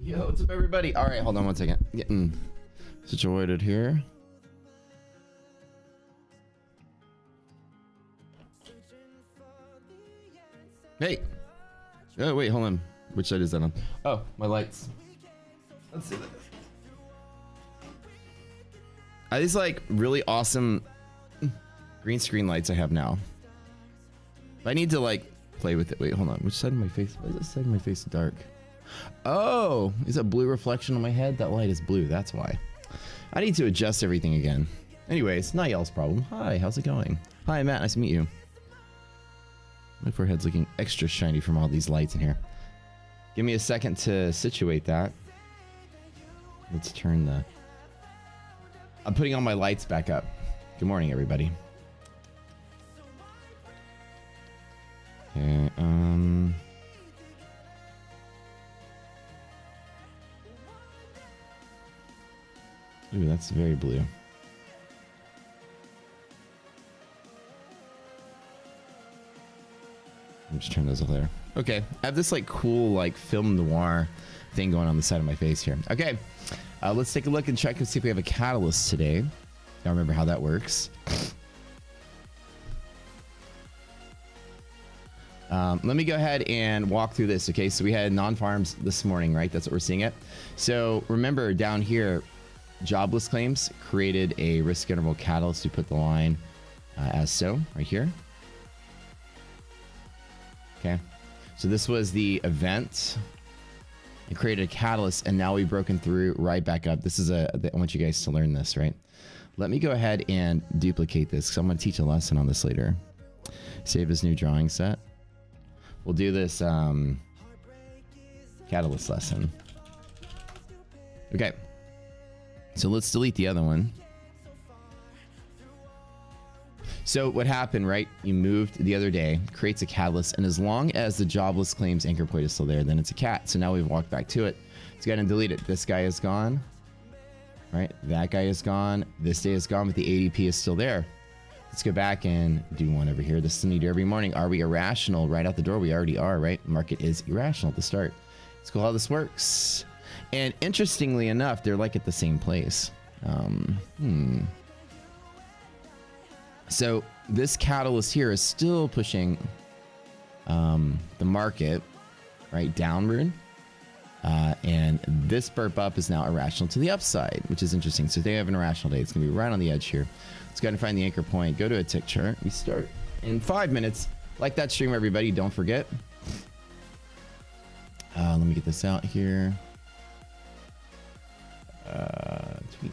Yo, what's up, everybody? All right, hold on one second. Getting situated here. Hey. Oh, wait, hold on. Which side is that on? Oh, my lights. Let's see that. These like really awesome green screen lights I have now. I need to like play with it. Wait, hold on. Which side of my face? Why is this side of my face dark? Oh, is that blue reflection on my head? That light is blue. That's why. I need to adjust everything again. Anyways, not y'all's problem. Hi, how's it going? Hi, Matt. Nice to meet you. My forehead's looking extra shiny from all these lights in here. Give me a second to situate that. Let's turn the... I'm putting all my lights back up. Good morning, everybody. Okay, ooh, that's very blue. I'm just turn those off there. Okay, I have this like cool like film noir thing going on the side of my face here. Okay, let's take a look and check and see if we have a catalyst today. I remember how that works. Let me go ahead and walk through this. Okay, so we had non-farms this morning, right? That's what we're seeing it. So remember down here, jobless claims created a risk interval catalyst. We put the line as so right here. Okay, so this was the event. It created a catalyst, and now we've broken through right back up. This is I want you guys to learn this, right? Let me go ahead and duplicate this because I'm going to teach a lesson on this later. Save this new drawing set. We'll do this catalyst lesson. Okay, so let's delete the other one. So what happened, right? You moved the other day, creates a catalyst, and as long as the jobless claims anchor point is still there, then it's a cat. So now we've walked back to it. Let's go ahead and delete it. This guy is gone, right? That guy is gone. This day is gone, but the ADP is still there. Let's go back and do one over here. This is something you do every morning. Are we irrational? Right out the door, we already are, right? Market is irrational at the start. Let's go how this works. And interestingly enough, they're like at the same place. So this catalyst here is still pushing the market right downward, and this burp up is now irrational to the upside, which is interesting. So they have an irrational day. It's gonna be right on the edge here. Let's go ahead and find the anchor point. Go to a tick chart. We start in 5 minutes. Like that stream, everybody. Don't forget. Let me get this out here. Tweet.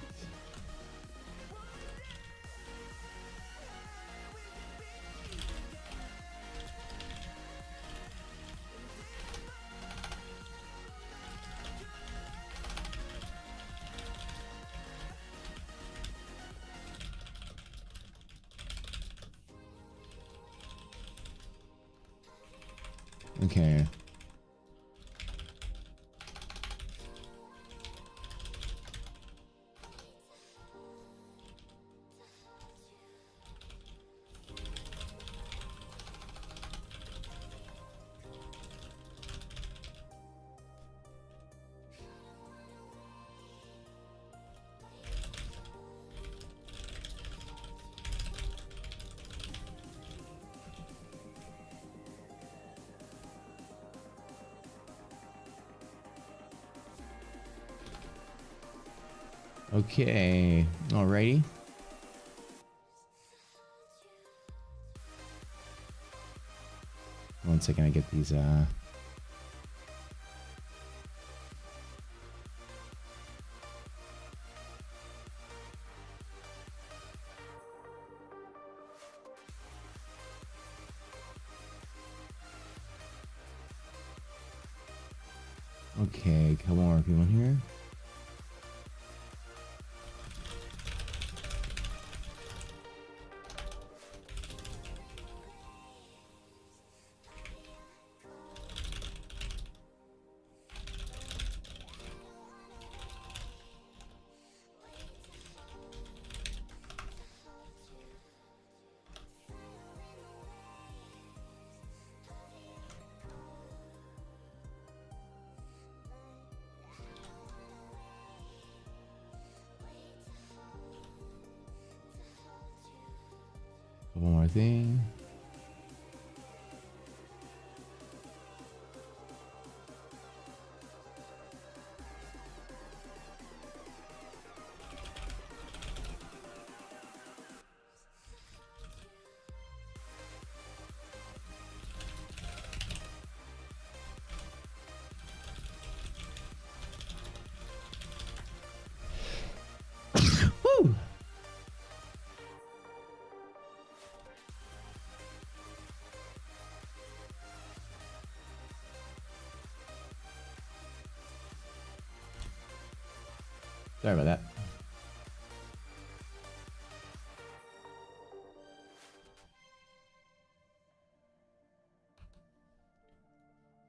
Okay. Okay, alrighty. One second, I get these okay, a couple more people in here. One more thing. Woo! Sorry about that.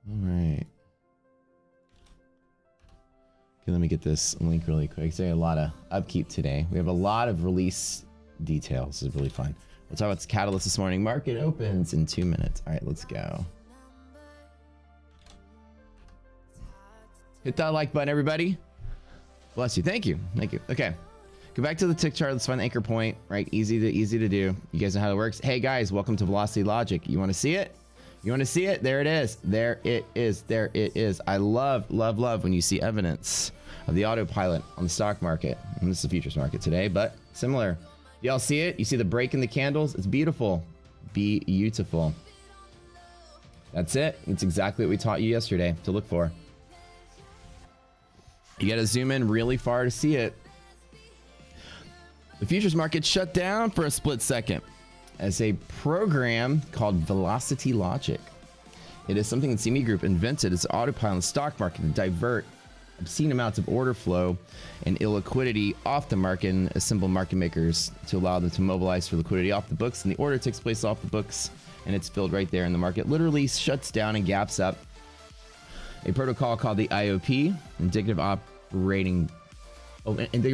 All right. Okay, let me get this link really quick. So a lot of upkeep today. We have a lot of release details. This is really fun. We'll talk about this catalyst this morning. Market opens in 2 minutes. All right, let's go. Hit that like button, everybody. Bless you. Thank you. Thank you. Okay. Go back to the tick chart. Let's find the anchor point, right? Easy to do. You guys know how it works. Hey guys, welcome to Velocity Logic. You want to see it? You want to see it? There it is. There it is. There it is. I love when you see evidence of the autopilot on the stock market. And this is the futures market today, but similar. Y'all see it? You see the break in the candles? It's beautiful. Beautiful. That's it. It's exactly what we taught you yesterday to look for. You got to zoom in really far to see it. The futures market shut down for a split second as a program called Velocity Logic. It is something that CME Group invented as autopilot in the stock market to divert obscene amounts of order flow and illiquidity off the market and assemble market makers to allow them to mobilize for liquidity off the books. And the order takes place off the books and it's filled right there. And the market literally shuts down and gaps up. A protocol called the IOP, indicative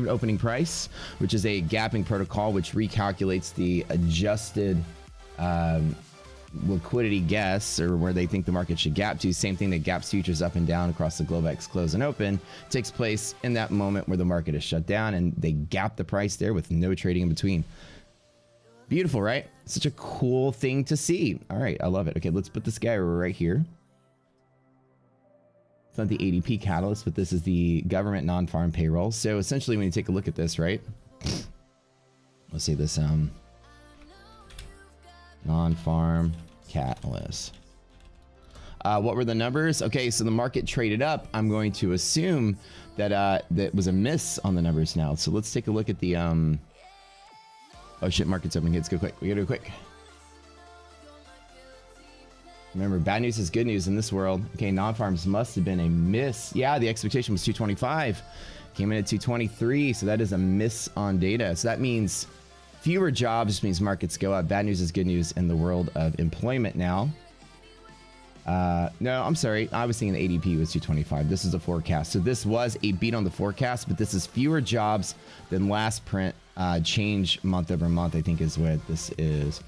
opening price, which is a gapping protocol which recalculates the adjusted liquidity guess, or where they think the market should gap to. Same thing that gaps futures up and down across the Globex close and open takes place in that moment where the market is shut down, and they gap the price there with no trading in between. Beautiful, right? Such a cool thing to see. All right, I love it. Okay, let's put this guy right here. It's not the ADP catalyst, but this is the government non-farm payroll. So essentially, when you take a look at this, right? Let's see this non-farm catalyst. What were the numbers? Okay, so the market traded up. I'm going to assume that that was a miss on the numbers now. So let's take a look at the oh shit, market's open. Let's go quick. We gotta go quick. Remember, bad news is good news in this world. Okay, non-farms must have been a miss. Yeah, the expectation was 225. Came in at 223, so that is a miss on data. So that means fewer jobs means markets go up. Bad news is good news in the world of employment now. No, I'm sorry. I was thinking the ADP was 225. This is a forecast. So this was a beat on the forecast, but this is fewer jobs than last print. Change month over month, I think is what this is.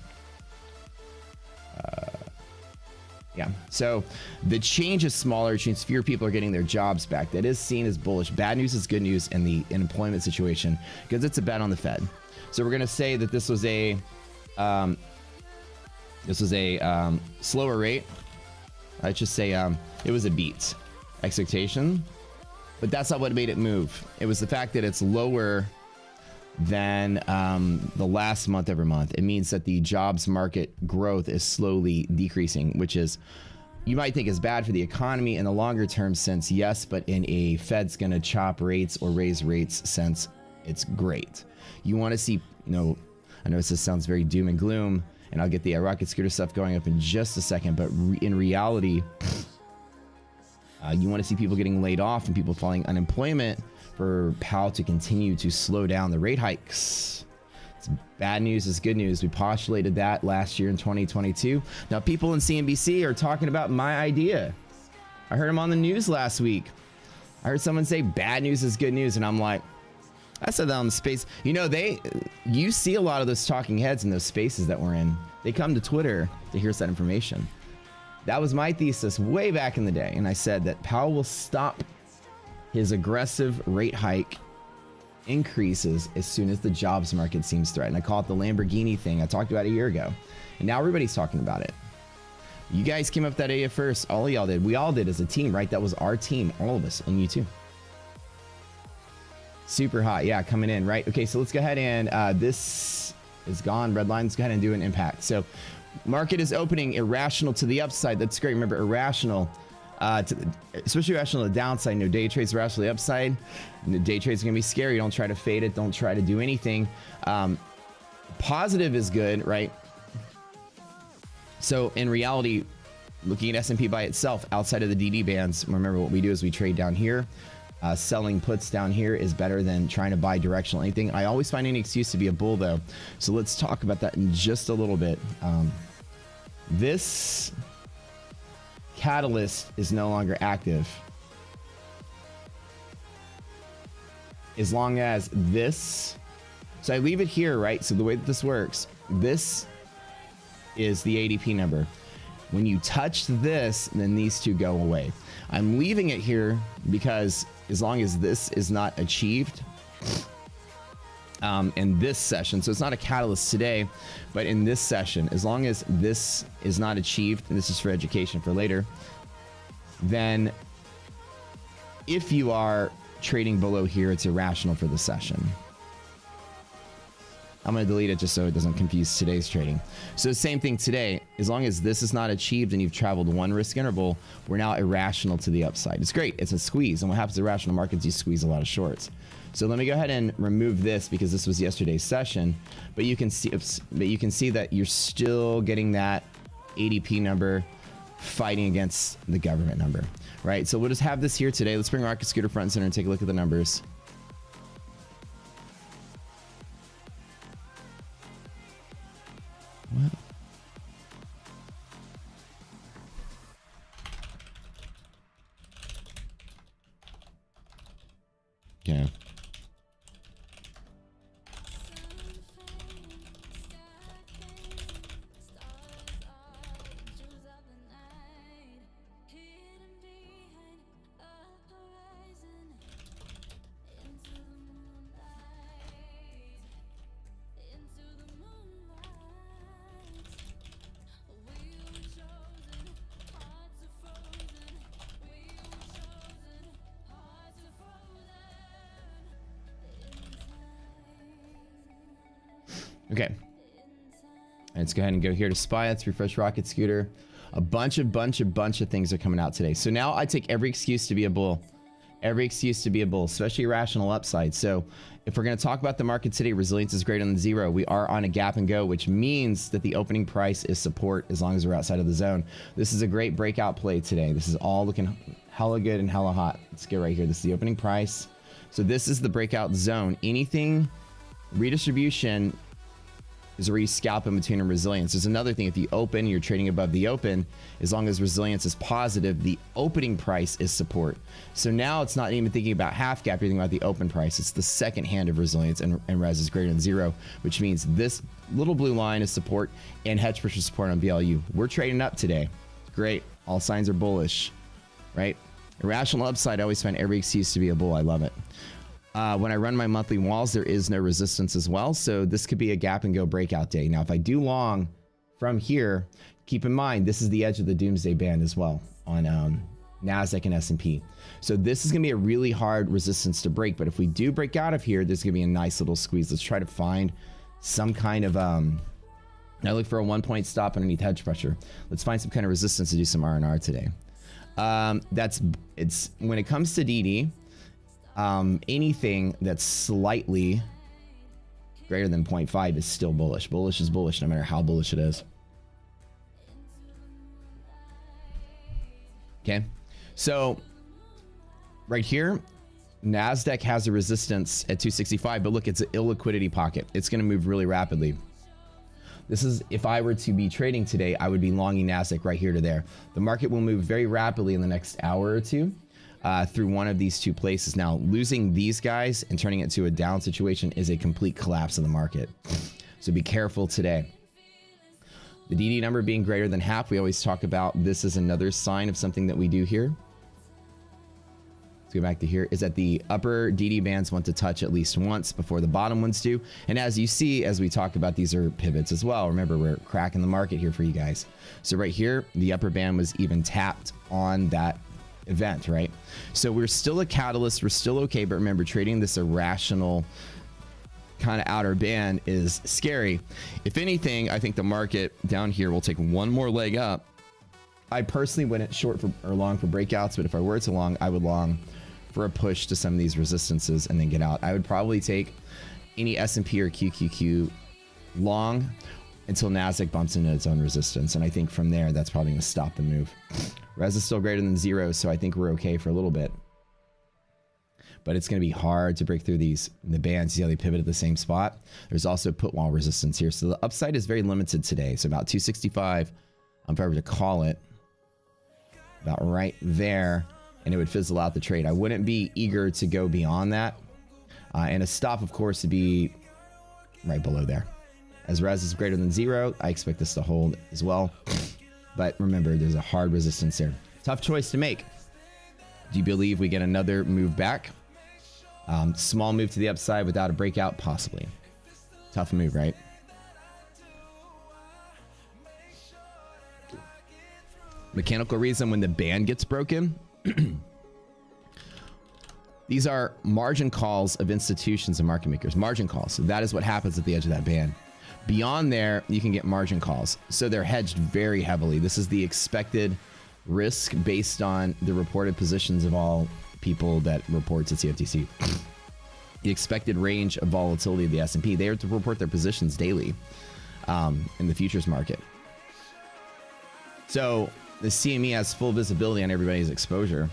Yeah, so the change is smaller, which means fewer people are getting their jobs back. That is seen as bullish. Bad news is good news in the employment situation because it's a bet on the Fed. So we're going to say that this was a slower rate. I'd just say it was a beat expectation, but that's not what made it move. It was the fact that it's lower than the last month over month. It means that the jobs market growth is slowly decreasing, which is, you might think is bad for the economy in a longer term sense, yes, but in a Fed's gonna chop rates or raise rates sense, it's great. You want to see, I know this sounds very doom and gloom, and I'll get the rocket scooter stuff going up in just a second, but in reality, you want to see people getting laid off and people falling unemployment for Powell to continue to slow down the rate hikes. It's bad news is good news. We postulated that last year in 2022. Now people in CNBC are talking about my idea. I heard him on the news last week. I heard someone say bad news is good news, and I'm like, I said that on the space. You see a lot of those talking heads in those spaces that we're in. They come to Twitter to hear that information. That was my thesis way back in the day, and I said that Powell will stop his aggressive rate hike increases as soon as the jobs market seems threatened. I call it the Lamborghini thing. I talked about it a year ago, and now everybody's talking about it. You guys came up with that idea first. All of y'all did. We all did as a team, right? That was our team, all of us, and you too. Super hot. Yeah, coming in, right? Okay, so let's go ahead and this is gone. Red line. Let's go ahead and do an impact. So market is opening irrational to the upside. That's great. Remember, irrational. Especially irrational to the downside. No day trades irrational to the upside. The day trades are gonna be scary. Don't try to fade it. Don't try to do anything. Positive is good, right? So in reality, looking at S&P by itself outside of the DD bands, remember what we do is we trade down here. Selling puts down here is better than trying to buy directional anything. I always find any excuse to be a bull though. So let's talk about that in just a little bit. This catalyst is no longer active as long as this, so I leave it here, right? So the way that this works, this is the ADP number. When you touch this, then these two go away. I'm leaving it here because as long as this is not achieved in this session, so it's not a catalyst today, but in this session, as long as this is not achieved, and this is for education for later, then if you are trading below here, it's irrational for the session. I'm going to delete it just so it doesn't confuse today's trading. So the same thing today, as long as this is not achieved and you've traveled one risk interval, we're now irrational to the upside. It's great. It's a squeeze. And what happens to irrational markets, you squeeze a lot of shorts. So let me go ahead and remove this because this was yesterday's session, but you can see that you're still getting that ADP number fighting against the government number, right? So we'll just have this here today. Let's bring Rocket Scooter front and center and take a look at the numbers. What? Okay. Okay, let's go ahead and go here to SPY. Let's refresh Rocket Scooter. A bunch of things are coming out today. So now I take every excuse to be a bull. Every excuse to be a bull, especially irrational upside. So if we're going to talk about the market today, resilience is greater than 0. We are on a gap and go, which means that the opening price is support as long as we're outside of the zone. This is a great breakout play today. This is all looking hella good and hella hot. Let's get right here. This is the opening price. So this is the breakout zone. Anything redistribution is where you scalp in between and resilience. There's another thing. If you open, you're trading above the open, as long as resilience is positive, the opening price is support. So now it's not even thinking about half gap, you're thinking about the open price. It's the second hand of resilience, and res is greater than 0, which means this little blue line is support and hedge pressure support on BLU. We're trading up today. Great. All signs are bullish, right? Irrational upside, I always find every excuse to be a bull. I love it. When I run my monthly walls, there is no resistance as well. So this could be a gap and go breakout day. Now, if I do long from here, keep in mind, this is the edge of the doomsday band as well on NASDAQ and S&P. So this is going to be a really hard resistance to break. But if we do break out of here, there's going to be a nice little squeeze. Let's try to find some kind of, I look for a 1-point stop underneath hedge pressure. Let's find some kind of resistance to do some R&R today. It's when it comes to DD, anything that's slightly greater than 0.5 is still bullish. Bullish is bullish no matter how bullish it is. Okay, so right here, NASDAQ has a resistance at 265, but look, it's an illiquidity pocket. It's going to move really rapidly. This is, if I were to be trading today, I would be longing NASDAQ right here to there. The market will move very rapidly in the next hour or two through one of these two places. Now, losing these guys and turning it to a down situation is a complete collapse of the market. So be careful today. The DD number being greater than half, we always talk about this is another sign of something that we do here. Let's go back to here, is that the upper DD bands want to touch at least once before the bottom ones do. And as you see, as we talk about, these are pivots as well. Remember, we're cracking the market here for you guys. So right here, the upper band was even tapped on that event, right? So we're still a catalyst, we're still okay, but remember, trading this irrational kind of outer band is scary. If anything, I think the market down here will take one more leg up. I personally wouldn't short for or long for breakouts, but if I were to long, I would long for a push to some of these resistances and then get out. I would probably take any S&P or QQQ long until NASDAQ bumps into its own resistance, and I think from there, that's probably going to stop the move. Res is still greater than 0, so I think we're okay for a little bit. But it's going to be hard to break through the bands. See how they pivot at the same spot? There's also put wall resistance here. So the upside is very limited today. So about 265, if I were to call it, about right there, and it would fizzle out the trade. I wouldn't be eager to go beyond that. And a stop, of course, would be right below there. As res is greater than 0, I expect this to hold as well. But remember, there's a hard resistance there. Tough choice to make. Do you believe we get another move back? Small move to the upside without a breakout, possibly. Tough move, right? Mechanical reason when the band gets broken. These are margin calls of institutions and market makers. Margin calls. So that is what happens at the edge of that band. Beyond there, you can get margin calls. So they're hedged very heavily. This is the expected risk based on the reported positions of all people that report to CFTC. The expected range of volatility of the S&P. They have to report their positions daily in the futures market. So the CME has full visibility on everybody's exposure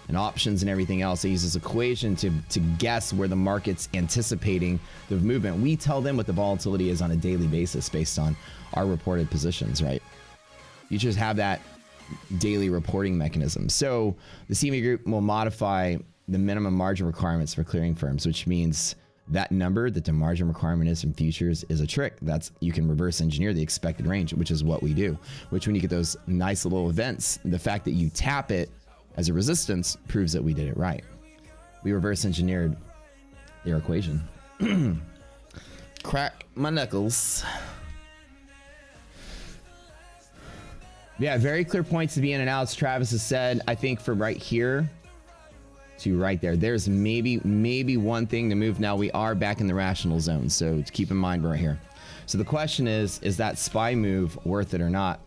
and options and everything else. They use this equation to guess where the market's anticipating the movement. We tell them what the volatility is on a daily basis based on our reported positions, right? Futures have that daily reporting mechanism. So the CME group will modify the minimum margin requirements for clearing firms, which means that number that the margin requirement is from futures is a trick. That's, you can reverse engineer the expected range, which is what we do, which when you get those nice little events, the fact that you tap it as a resistance proves that we did it right. We reverse engineered their equation. Crack my knuckles. Yeah, very clear points to be in and out. As Travis has said, I think from right here to right there, there's maybe one thing to move. Now we are back in the rational zone, so to keep in mind right here. So the question is that SPY move worth it or not?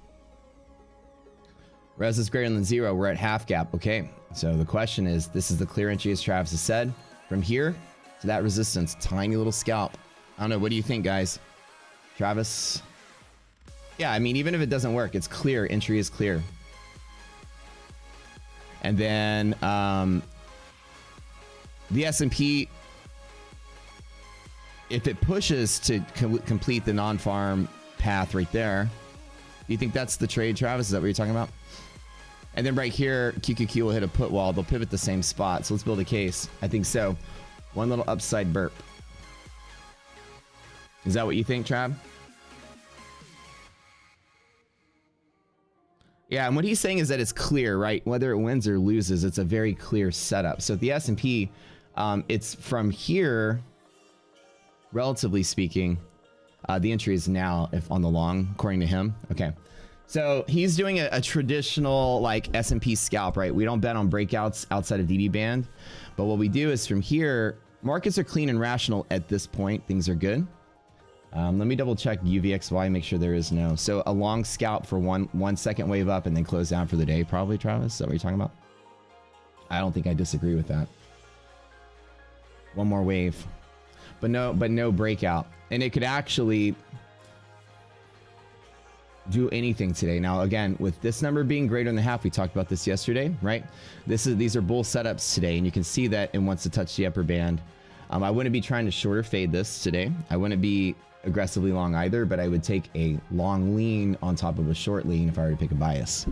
Res is greater than 0. We're at half gap. Okay, so the question is, this is the clear entry, as Travis has said. From here to that resistance, tiny little scalp. I don't know. What do you think, guys? Travis? Yeah, I mean, even if it doesn't work, it's clear. Entry is clear. And then the S&P, if it pushes to complete the non-farm path right there, do you think that's the trade, Travis? Is that what you're talking about? And then right here, QQQ will hit a put wall. They'll pivot the same spot. So let's build a case. I think so. One little upside burp. Is that what you think, Trav? Yeah, and what he's saying is that it's clear, right? Whether it wins or loses, it's a very clear setup. So the S&P, it's from here, relatively speaking, the entry is now if on the long, according to him. Okay. So he's doing a traditional like S&P scalp, right? We don't bet on breakouts outside of DD band. But what we do is from here, markets are clean and rational at this point. Things are good. Let me double check UVXY, make sure there is no. So a long scalp for one second wave up and then close down for the day, probably, Travis. Is that what you're talking about? I don't think I disagree with that. One more wave, but no breakout. And it could actually do anything today. Now, again, with this number being greater than half, we talked about this yesterday, right? These are bull setups today, and you can see that it wants to touch the upper band. I wouldn't be trying to shorter fade this today. I wouldn't be aggressively long either, but I would take a long lean on top of a short lean if I were to pick a bias.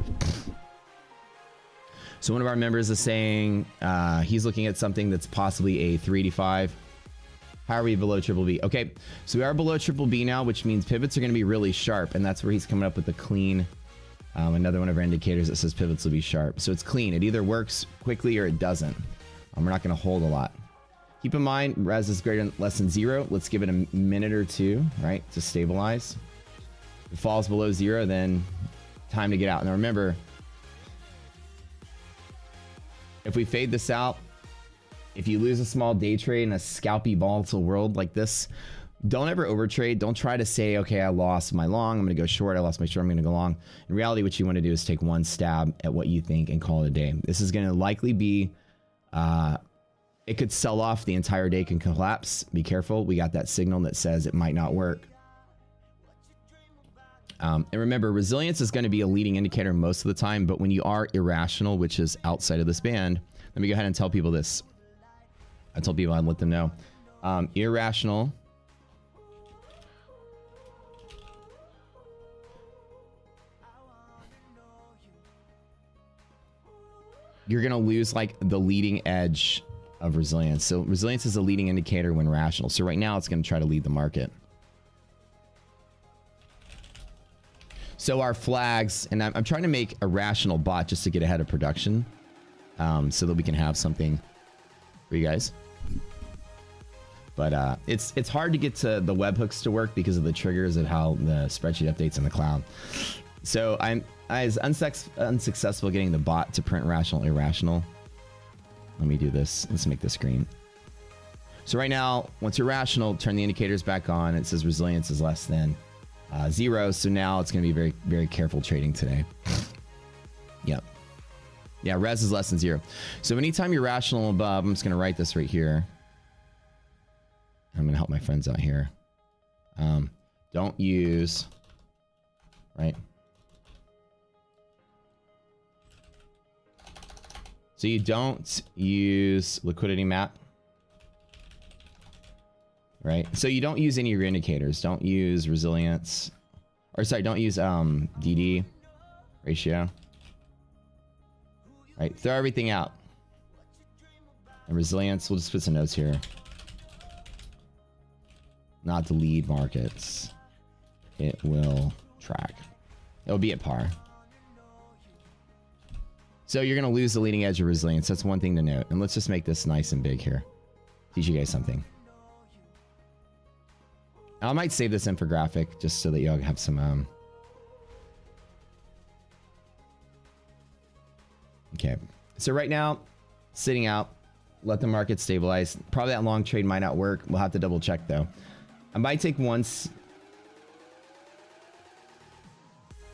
So one of our members is saying he's looking at something that's possibly a 385. How are we below triple B? Okay, so we are below triple B now, which means pivots are going to be really sharp, and that's where he's coming up with the clean. Another one of our indicators that says pivots will be sharp. So it's clean. It either works quickly or it doesn't. We're not going to hold a lot. Keep in mind, res is greater than less than 0. Let's give it a minute or two, right, to stabilize. If it falls below 0, then time to get out. Now remember, if we fade this out, if you lose a small day trade in a scalpy volatile world like this, don't ever overtrade. Don't try to say, okay, I lost my long, I'm going to go short. I lost my short, I'm going to go long. In reality, what you want to do is take one stab at what you think and call it a day. This is going to likely be, it could sell off, the entire day can collapse. Be careful. We got that signal that says it might not work. And remember, resilience is going to be a leading indicator most of the time, but when you are irrational, which is outside of this band, let me go ahead and tell people this. I told people I'd let them know. Irrational. You're going to lose like the leading edge of resilience. So resilience is a leading indicator when rational. So right now it's going to try to lead the market. So our flags, and I'm trying to make a rational bot just to get ahead of production, so that we can have something for you guys. But it's hard to get to the webhooks to work because of the triggers of how the spreadsheet updates in the cloud. So I was unsuccessful getting the bot to print rational, irrational. Let me do this. Let's make this green. So right now, once you're rational, turn the indicators back on. It says resilience is less than 0. So now it's going to be very, very careful trading today. Yep. Yeah, res is less than 0. So anytime you're rational above, I'm just going to write this right here. I'm going to help my friends out here. Don't use, right? So you don't use liquidity map, right? So you don't use any of your indicators. Don't use resilience, or sorry, don't use DD ratio, right? Throw everything out. And resilience, we'll just put some notes here. Not to lead markets. It will track. It'll be at par. So you're going to lose the leading edge of resilience. That's one thing to note. And let's just make this nice and big here. Teach you guys something. I might save this infographic just so that y'all have some... Okay. So right now, sitting out. Let the market stabilize. Probably that long trade might not work. We'll have to double check though. I might take one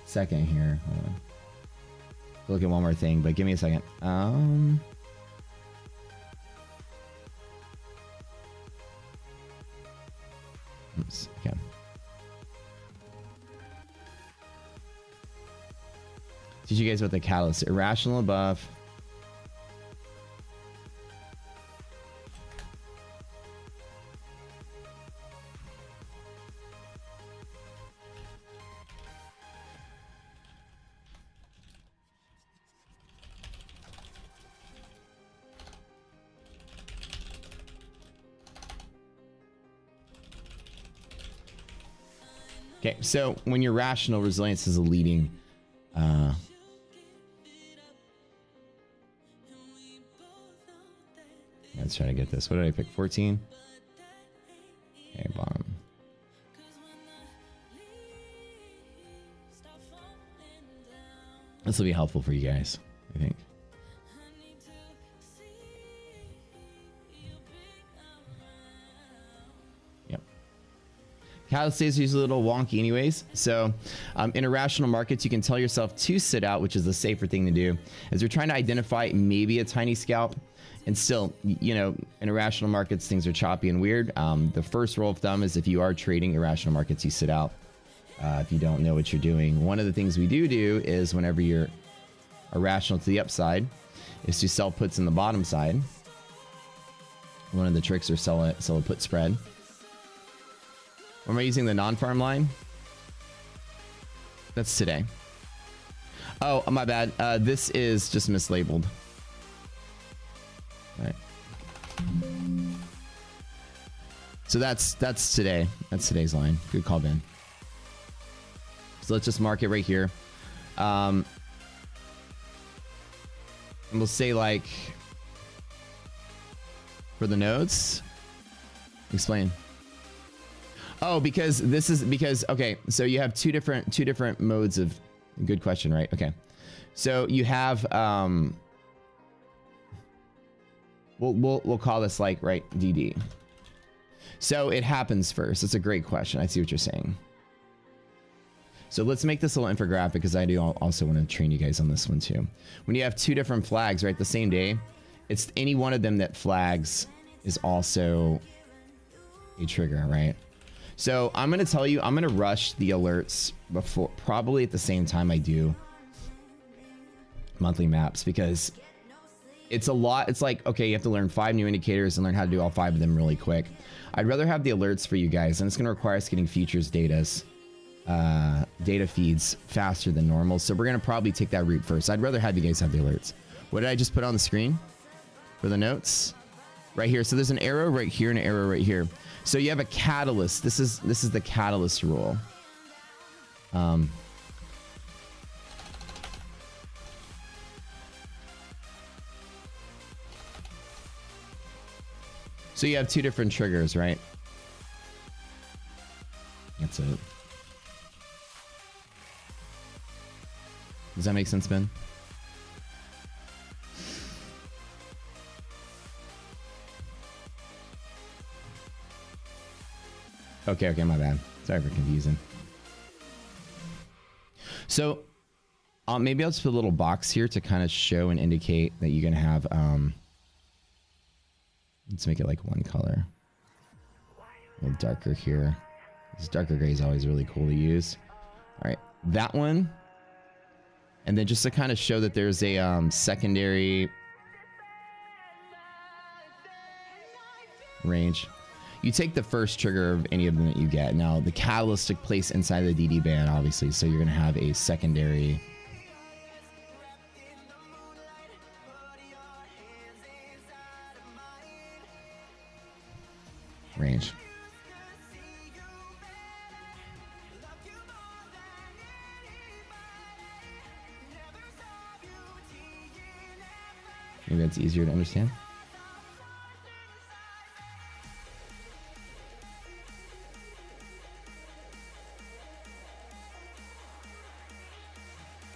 second here. Hold on. Look at one more thing, but give me a second. Oops, okay. Teach you guys about the catalyst. Irrational above. Okay, so when you're rational, resilience is a leading. Let's try to get this. What did I pick? 14? Okay, bottom. This will be helpful for you guys, I think. Catalyst is usually a little wonky anyways. So in irrational markets, you can tell yourself to sit out, which is the safer thing to do, as you're trying to identify maybe a tiny scalp. And still, you know, in irrational markets, things are choppy and weird. The first rule of thumb is if you are trading irrational markets, you sit out. If you don't know what you're doing. One of the things we do is whenever you're irrational to the upside is to sell puts in the bottom side. One of the tricks are sell a put spread. Or am I using the non-farm line? That's today. Oh, my bad. This is just mislabeled. All right. So that's today. That's today's line. Good call, Ben. So let's just mark it right here. And we'll say like for the nodes. Explain. Oh, because this is because okay, so you have two different modes of good question, right? Okay. So you have we'll call this like right DD. So it happens first. It's a great question. I see what you're saying. So let's make this a little infographic because I do also want to train you guys on this one too. When you have two different flags, right, the same day, it's any one of them that flags is also a trigger, right? So I'm going to tell you, I'm going to rush the alerts before, probably at the same time I do monthly maps, because it's a lot. It's like, okay, you have to learn 5 new indicators and learn how to do all 5 of them really quick. I'd rather have the alerts for you guys, and it's going to require us getting futures data feeds faster than normal. So we're going to probably take that route first. I'd rather have you guys have the alerts. What did I just put on the screen for the notes? Right here. So there's an arrow right here and an arrow right here. So you have a catalyst. This is the catalyst rule. So you have 2 different triggers, right? That's it. Does that make sense, Ben? Okay, my bad. Sorry for confusing. So, maybe I'll just put a little box here to kind of show and indicate that you're gonna have. Let's make it like one color. A little darker here. This darker gray is always really cool to use. All right, that one, and then just to kind of show that there's a secondary range. You take the first trigger of any of them that you get. Now, the catalyst took place inside the DD band, obviously, so you're going to have a secondary range. Maybe that's easier to understand.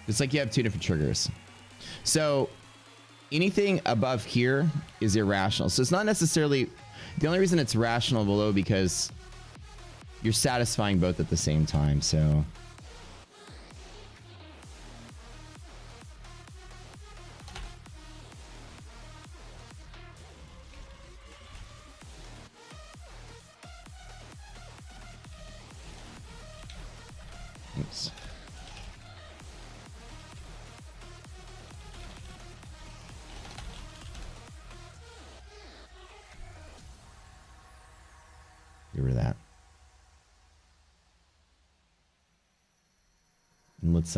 It's like you have two different triggers. So anything above here is irrational. So it's not necessarily, the only reason it's rational below because you're satisfying both at the same time. So oops. Get rid of that. And let's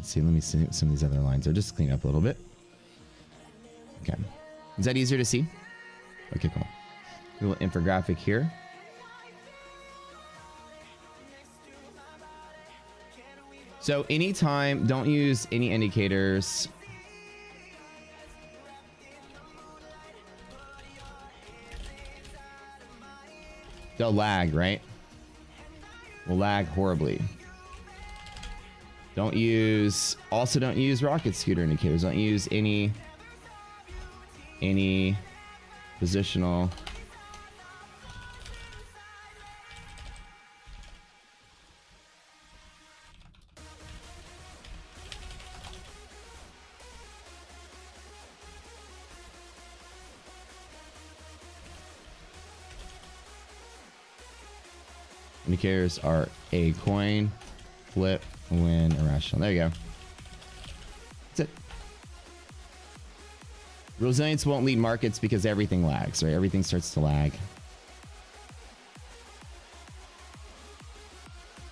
see, let me see some of these other lines. I'll just clean up a little bit. Okay. Is that easier to see? Okay, cool. A little infographic here. So anytime, don't use any indicators. They'll lag, right? Will lag horribly. Don't use rocket scooter indicators. Don't use any positional. Indicators are a coin, flip, win, irrational. There you go. That's it. Resilience won't lead markets because everything lags, right? Everything starts to lag.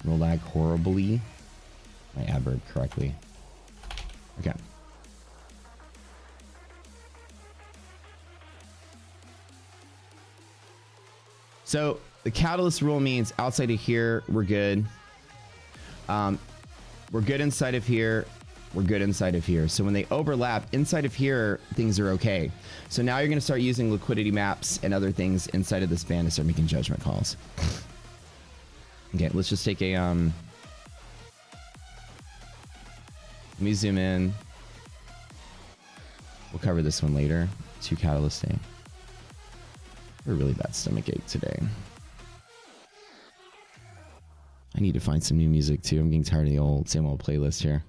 Will lag horribly. My adverb correctly. Okay. So the catalyst rule means outside of here, we're good. We're good inside of here. We're good inside of here. So when they overlap inside of here, things are okay. So now you're going to start using liquidity maps and other things inside of this band to start making judgment calls. Okay, let's just take a, let me zoom in. We'll cover this one later. 2 catalyst day. A really bad stomachache today. I need to find some new music too. I'm getting tired of the same old playlist here.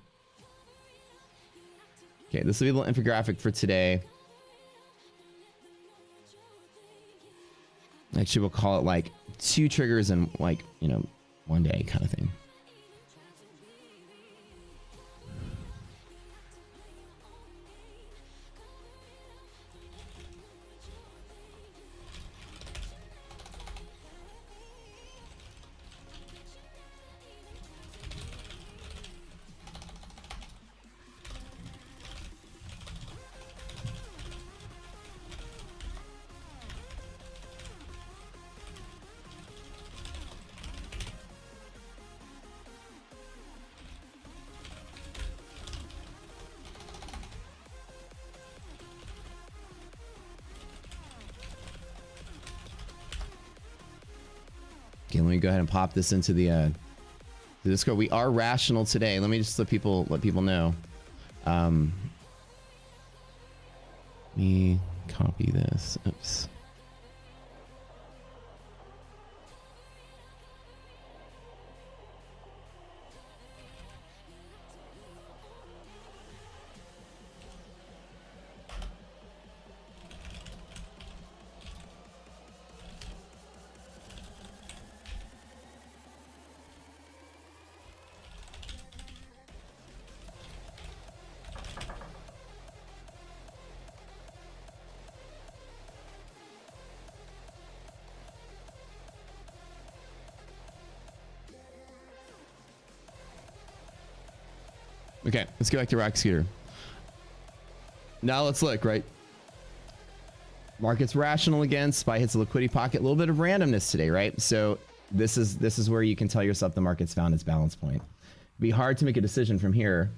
Okay, this will be a little infographic for today. Actually, we'll call it like 2 triggers in like, you know, one day kind of thing. Okay, let me go ahead and pop this into the Discord. We are rational today. Let me just let people know. Let me copy this. Oops. Okay, let's go back to Rock Scooter. Now let's look, right? Market's rational again. SPY hits a liquidity pocket. A little bit of randomness today, right? So this is where you can tell yourself the market's found its balance point. It'd be hard to make a decision from here.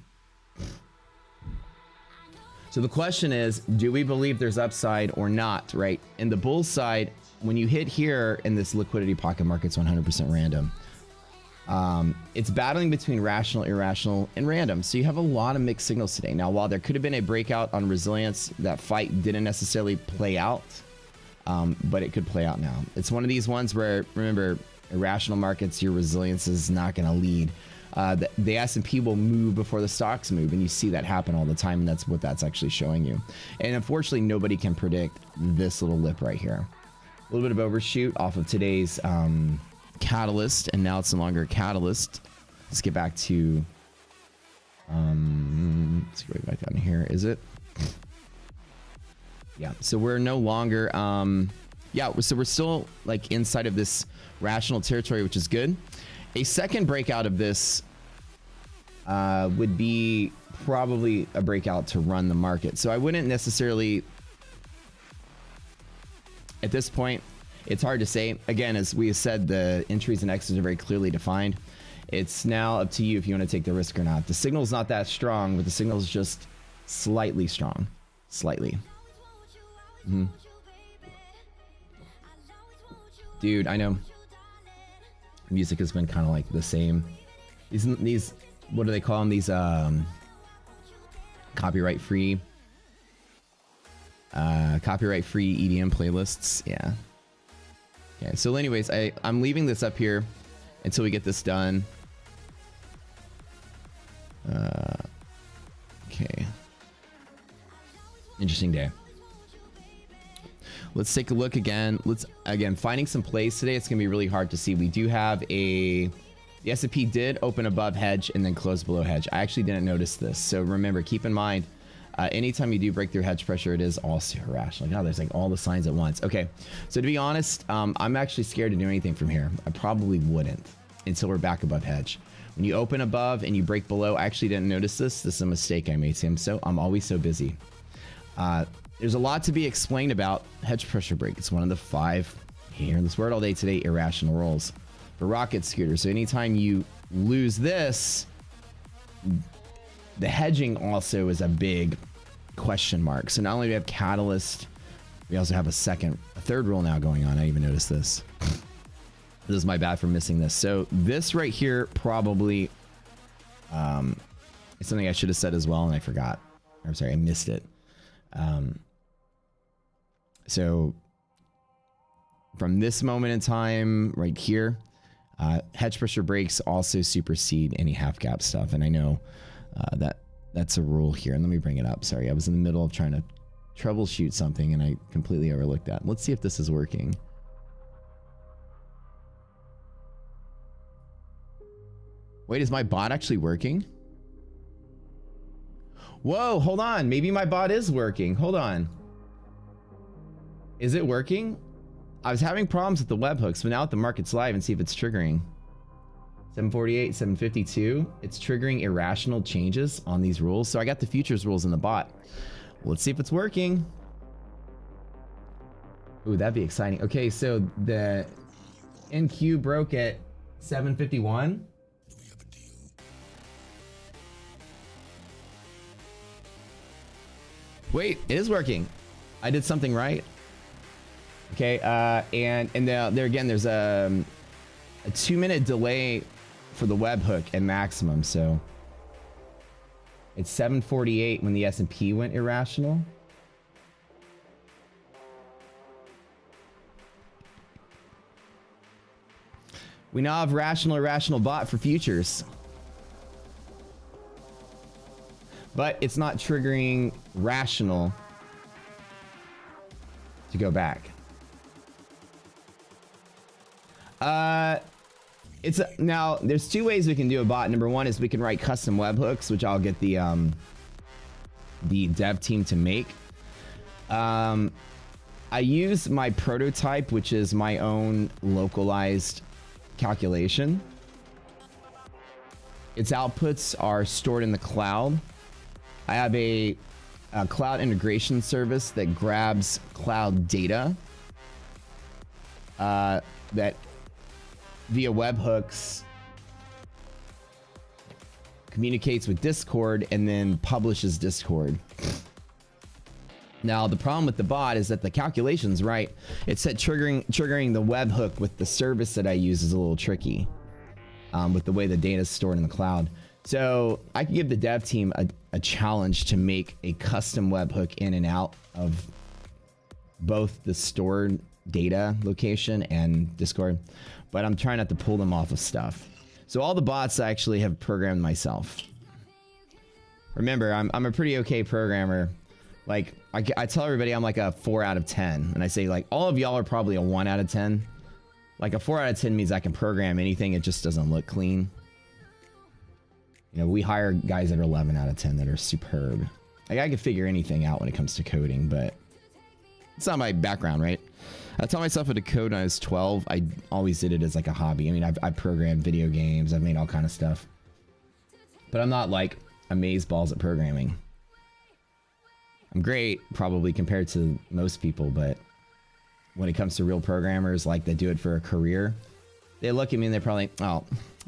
So the question is, do we believe there's upside or not, right? In the bull side, when you hit here in this liquidity pocket, market's 100% random. It's battling between rational, irrational, and random. So you have a lot of mixed signals today. Now, while there could have been a breakout on resilience, that fight didn't necessarily play out, but it could play out now. It's one of these ones where, remember, irrational markets, your resilience is not going to lead. The S&P will move before the stocks move, and you see that happen all the time, and that's what that's actually showing you. And unfortunately, nobody can predict this little lip right here. A little bit of overshoot off of today's catalyst, and now it's no longer a catalyst. Let's get back to let's go back down here. Is it? Yeah, so we're no longer yeah, so we're still like inside of this rational territory, which is good. A second breakout of this would be probably a breakout to run the market. So I wouldn't necessarily, at this point, it's hard to say. Again, as we said, the entries and exits are very clearly defined. It's now up to you if you want to take the risk or not. The signal's not that strong, but the signal is just slightly strong. Slightly. Dude, I know. Music has been kind of like the same. These what do they call them? These copyright free EDM playlists. Yeah. Okay, so anyways, I'm leaving this up here until we get this done. Okay. Interesting day. Let's take a look again. Finding some plays today. It's gonna be really hard to see. We do have the S&P did open above hedge and then close below hedge. I actually didn't notice this. So remember, keep in mind, anytime you do break through hedge pressure, it is also irrational. Like, oh, there's like all the signs at once. Okay, so to be honest, I'm actually scared to do anything from here. I probably wouldn't until we're back above hedge. When you open above and you break below, I actually didn't notice this. This is a mistake I made, Sam. So I'm always so busy. There's a lot to be explained about hedge pressure break. It's one of the 5, you hear this word all day today, irrational rules for rocket scooters. So anytime you lose this, the hedging also is a big question mark. So not only do we have catalyst, we also have a third rule now going on. I didn't even noticed this. This is my bad for missing this. So this right here probably is something I should have said as well, and I forgot. I'm sorry, I missed it. So from this moment in time right here, hedge pressure breaks also supersede any half gap stuff. And I know that's a rule here. And let me bring it up. Sorry, I was in the middle of trying to troubleshoot something and I completely overlooked that. Let's see if this is working. Wait, is my bot actually working? Whoa, hold on. Maybe my bot is working. Hold on. Is it working? I was having problems with the webhooks, but now at the market's live and see if it's triggering. 748, 752. It's triggering irrational changes on these rules. So I got the futures rules in the bot. Let's see if it's working. Ooh, that'd be exciting. Okay, so the NQ broke at 751. Wait, it is working. I did something right. Okay, and there again, there's a 2-minute delay for the webhook at maximum. So it's 7:48 when the S&P went irrational. We now have rational irrational bot for futures, but it's not triggering rational to go back. Now there's 2 ways we can do a bot. Number 1 is we can write custom webhooks, which I'll get the dev team to make. I use my prototype, which is my own localized calculation. its outputs are stored in the cloud. I have a cloud integration service that grabs cloud data that via webhooks communicates with Discord and then publishes Discord. Now the problem with the bot is that the calculation's right. It's that triggering the webhook with the service that I use is a little tricky with the way the data is stored in the cloud. So I can give the dev team a challenge to make a custom webhook in and out of both the stored data location and Discord, but I'm trying not to pull them off of stuff. So all the bots I actually have programmed myself. Remember, I'm a pretty okay programmer. Like I tell everybody I'm like a 4 out of 10, and I say like all of y'all are probably a 1 out of 10. Like a 4 out of 10 means I can program anything, it just doesn't look clean. You know, we hire guys that are 11 out of 10 that are superb. Like I can figure anything out when it comes to coding, but it's not my background, right? I taught myself how to code when I was 12. I always did it as like a hobby. I mean, I've programmed video games. I've made all kind of stuff. But I'm not like amazeballs at programming. I'm great, probably, compared to most people, but when it comes to real programmers like that do it for a career, they look at me and they're probably, oh,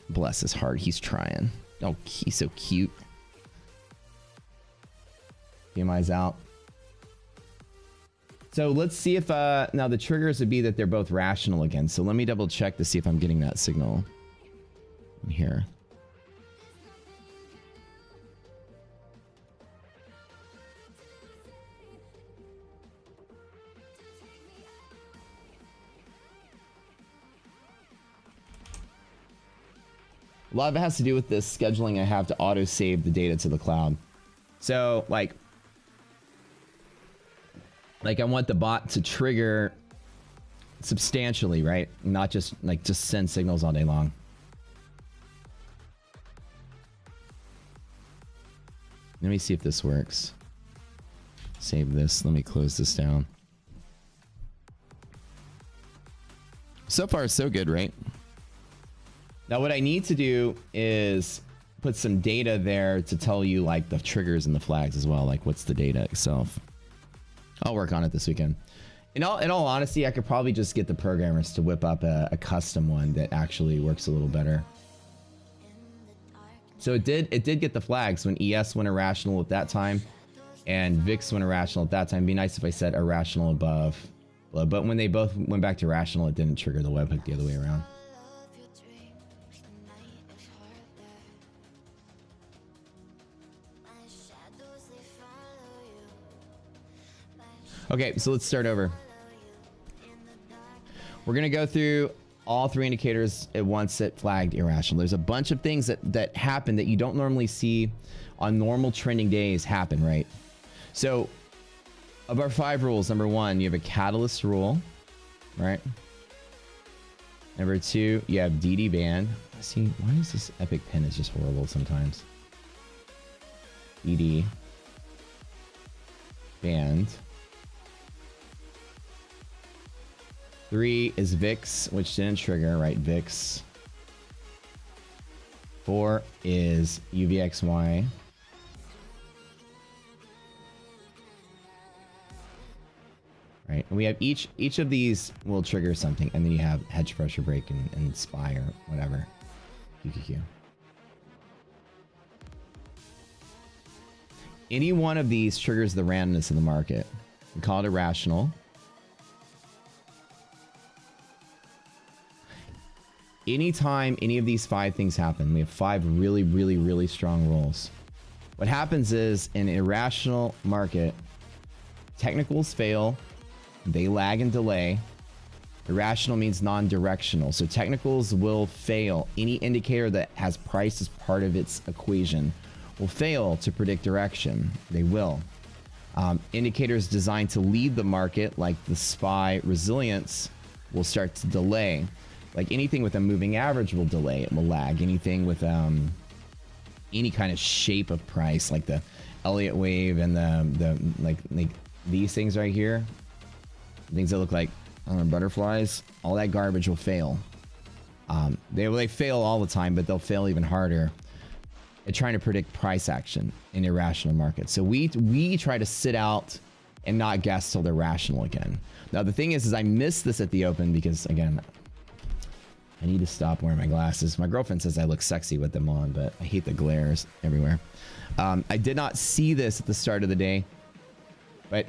bless his heart, he's trying. Oh, he's so cute. PMI's out. So let's see if, now the triggers would be that they're both rational again. So let me double check to see if I'm getting that signal in here. A lot of it has to do with this scheduling I have to auto save the data to the cloud. So like I want the bot to trigger substantially, right? Not just like just send signals all day long. Let me see if this works. Save this. Let me close this down. So far, so good, right? Now what I need to do is put some data there to tell you like the triggers and the flags as well. Like what's the data itself. I'll work on it this weekend. In all honesty, I could probably just get the programmers to whip up a custom one that actually works a little better. So it did get the flags when ES went irrational at that time and VIX went irrational at that time. It'd be nice if I said irrational above. But when they both went back to rational, it didn't trigger the webhook the other way around. Okay, so let's start over. We're gonna go through all 3 indicators at once that flagged irrational. There's a bunch of things that happen that you don't normally see on normal trending days happen, right? So of our 5 rules, number 1, you have a catalyst rule, right? Number 2, you have DD band. See, why is this epic pen is just horrible sometimes? DD band. 3 is VIX, which didn't trigger, right? VIX. 4 is UVXY. Right, and we have each of these will trigger something, and then you have hedge pressure break and SPY or whatever. QQQ. Any one of these triggers the randomness of the market. We call it irrational. Anytime any of these 5 things happen, we have 5 really, really, really strong rules. What happens is in an irrational market, technicals fail, they lag and delay. Irrational means non-directional. So technicals will fail. Any indicator that has price as part of its equation will fail to predict direction. They will. Indicators designed to lead the market, like the SPY resilience, will start to delay. Like anything with a moving average will delay, it will lag. Anything with any kind of shape of price, like the Elliott wave and the like these things right here, things that look like butterflies, all that garbage will fail. They fail all the time, but they'll fail even harder at trying to predict price action in irrational markets. So we try to sit out and not guess till they're rational again. Now the thing is I missed this at the open because again, I need to stop wearing my glasses. My girlfriend says I look sexy with them on, but I hate the glares everywhere. I did not see this at the start of the day, but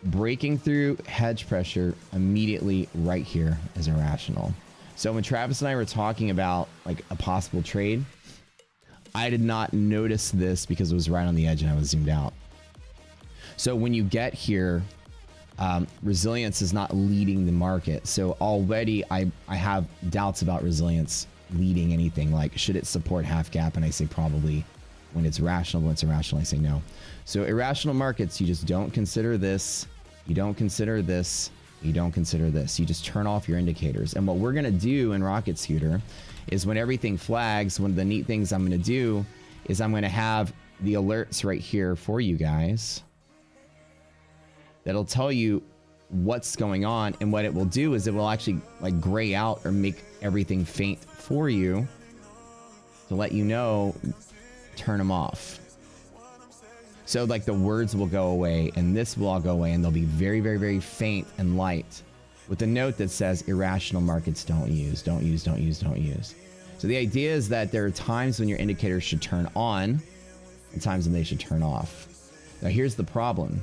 breaking through hedge pressure immediately right here is irrational. So when Travis and I were talking about like a possible trade, I did not notice this because it was right on the edge and I was zoomed out. So when you get here, resilience is not leading the market. So already I have doubts about resilience leading anything. Like, should it support half gap? And I say probably. When it's rational, when it's irrational, I say no. So irrational markets, you just don't consider this. You don't consider this. You don't consider this. You just turn off your indicators. And what we're going to do in Rocket Scooter is when everything flags, one of the neat things I'm going to do is I'm going to have the alerts right here for you guys. That'll tell you what's going on, and what it will do is it will actually like gray out or make everything faint for you to let you know, turn them off. So like the words will go away and this will all go away and they'll be very, very, very faint and light with a note that says irrational markets don't use, don't use, don't use, don't use. So the idea is that there are times when your indicators should turn on and times when they should turn off. Now here's the problem.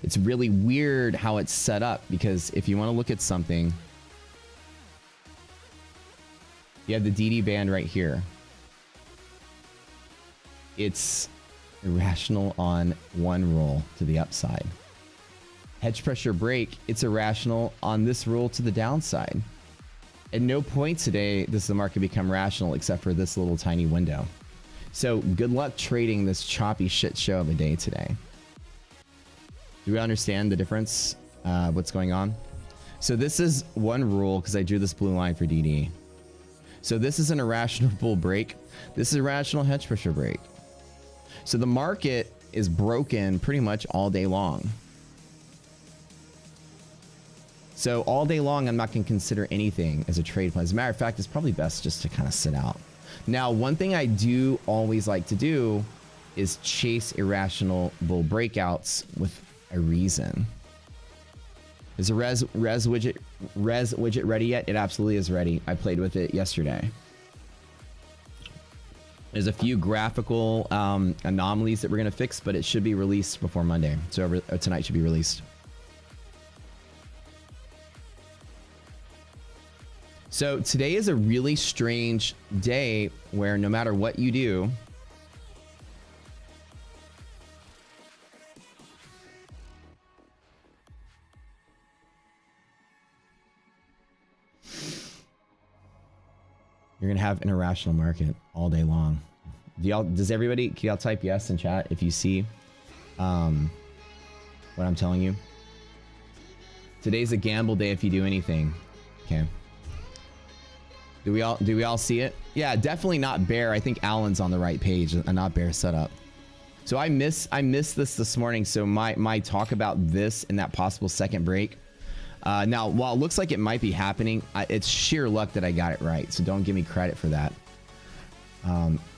It's really weird how it's set up, because if you want to look at something, you have the DD band right here. It's irrational on one roll to the upside. Hedge pressure break, it's irrational on this roll to the downside. At no point today does the market become rational except for this little tiny window. So good luck trading this choppy shit show of a day today. Do we understand the difference? What's going on? So this is one rule because I drew this blue line for DD. So this is an irrational bull break. This is a rational hedge pressure break. So the market is broken pretty much all day long. So all day long, I'm not going to consider anything as a trade plan. As a matter of fact, it's probably best just to kind of sit out. Now, one thing I do always like to do is chase irrational bull breakouts with a reason. Is the res widget ready yet? It absolutely is ready. I played with it yesterday. There's a few graphical anomalies that we're going to fix, but it should be released before Monday. So tonight should be released. So today is a really strange day where no matter what you do, you're going to have an irrational market all day long. Does everybody, can y'all type yes in chat if you see what I'm telling you? Today's a gamble day if you do anything. Okay. Do we all see it? Yeah, definitely not bear. I think Alan's on the right page, a not bear setup. So I missed this morning. So my talk about this and that possible second break. Now, while it looks like it might be happening, it's sheer luck that I got it right. So don't give me credit for that.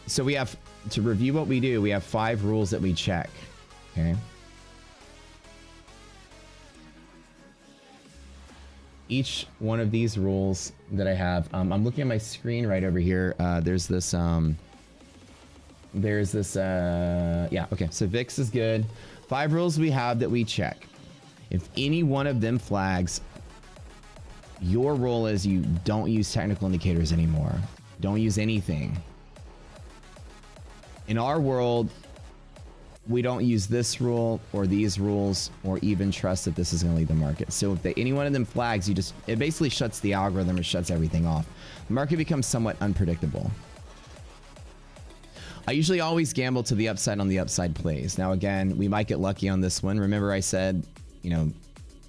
So we have, to review what we do, we have 5 rules that we check. Okay. Each one of these rules that I have, I'm looking at my screen right over here. There's this, yeah, okay. So VIX is good. 5 rules we have that we check. If any one of them flags, your rule is you don't use technical indicators anymore. Don't use anything. In our world, we don't use this rule or these rules or even trust that this is going to lead the market. So if any one of them flags, it basically shuts the algorithm, it shuts everything off. The market becomes somewhat unpredictable. I usually always gamble to the upside on the upside plays. Now, again, we might get lucky on this one. Remember I said, you know,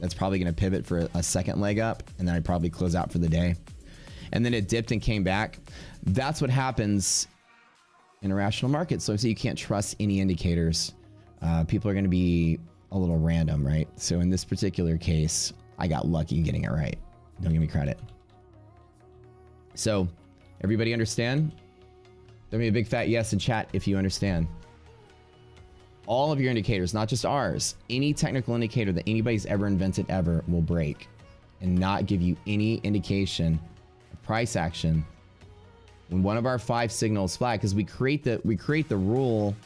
that's probably going to pivot for a second leg up, and then I'd probably close out for the day. And then it dipped and came back. That's what happens in irrational markets. So you can't trust any indicators. People are going to be a little random, right? So in this particular case, I got lucky getting it right. Don't give me credit. So everybody understand? There may be a big fat yes in chat if you understand. All of your indicators, not just ours, any technical indicator that anybody's ever invented ever will break and not give you any indication of price action when one of our 5 signals flag, because we create the rule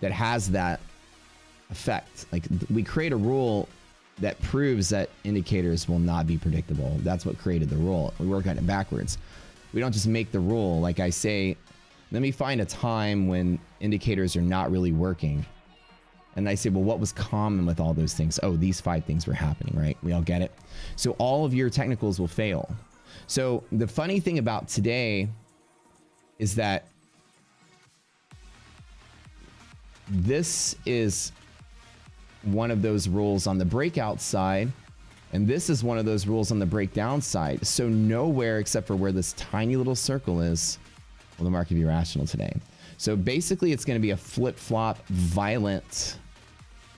that has that effect. Like we create a rule that proves that indicators will not be predictable. That's what created the rule. We work on it backwards. We don't just make the rule. Like I say, let me find a time when indicators are not really working. And I say, well, what was common with all those things? Oh, these 5 things were happening, right? We all get it. So all of your technicals will fail. So the funny thing about today is that this is one of those rules on the breakout side, and this is one of those rules on the breakdown side. So nowhere except for where this tiny little circle is will the market be rational today. So basically it's going to be a flip-flop, violent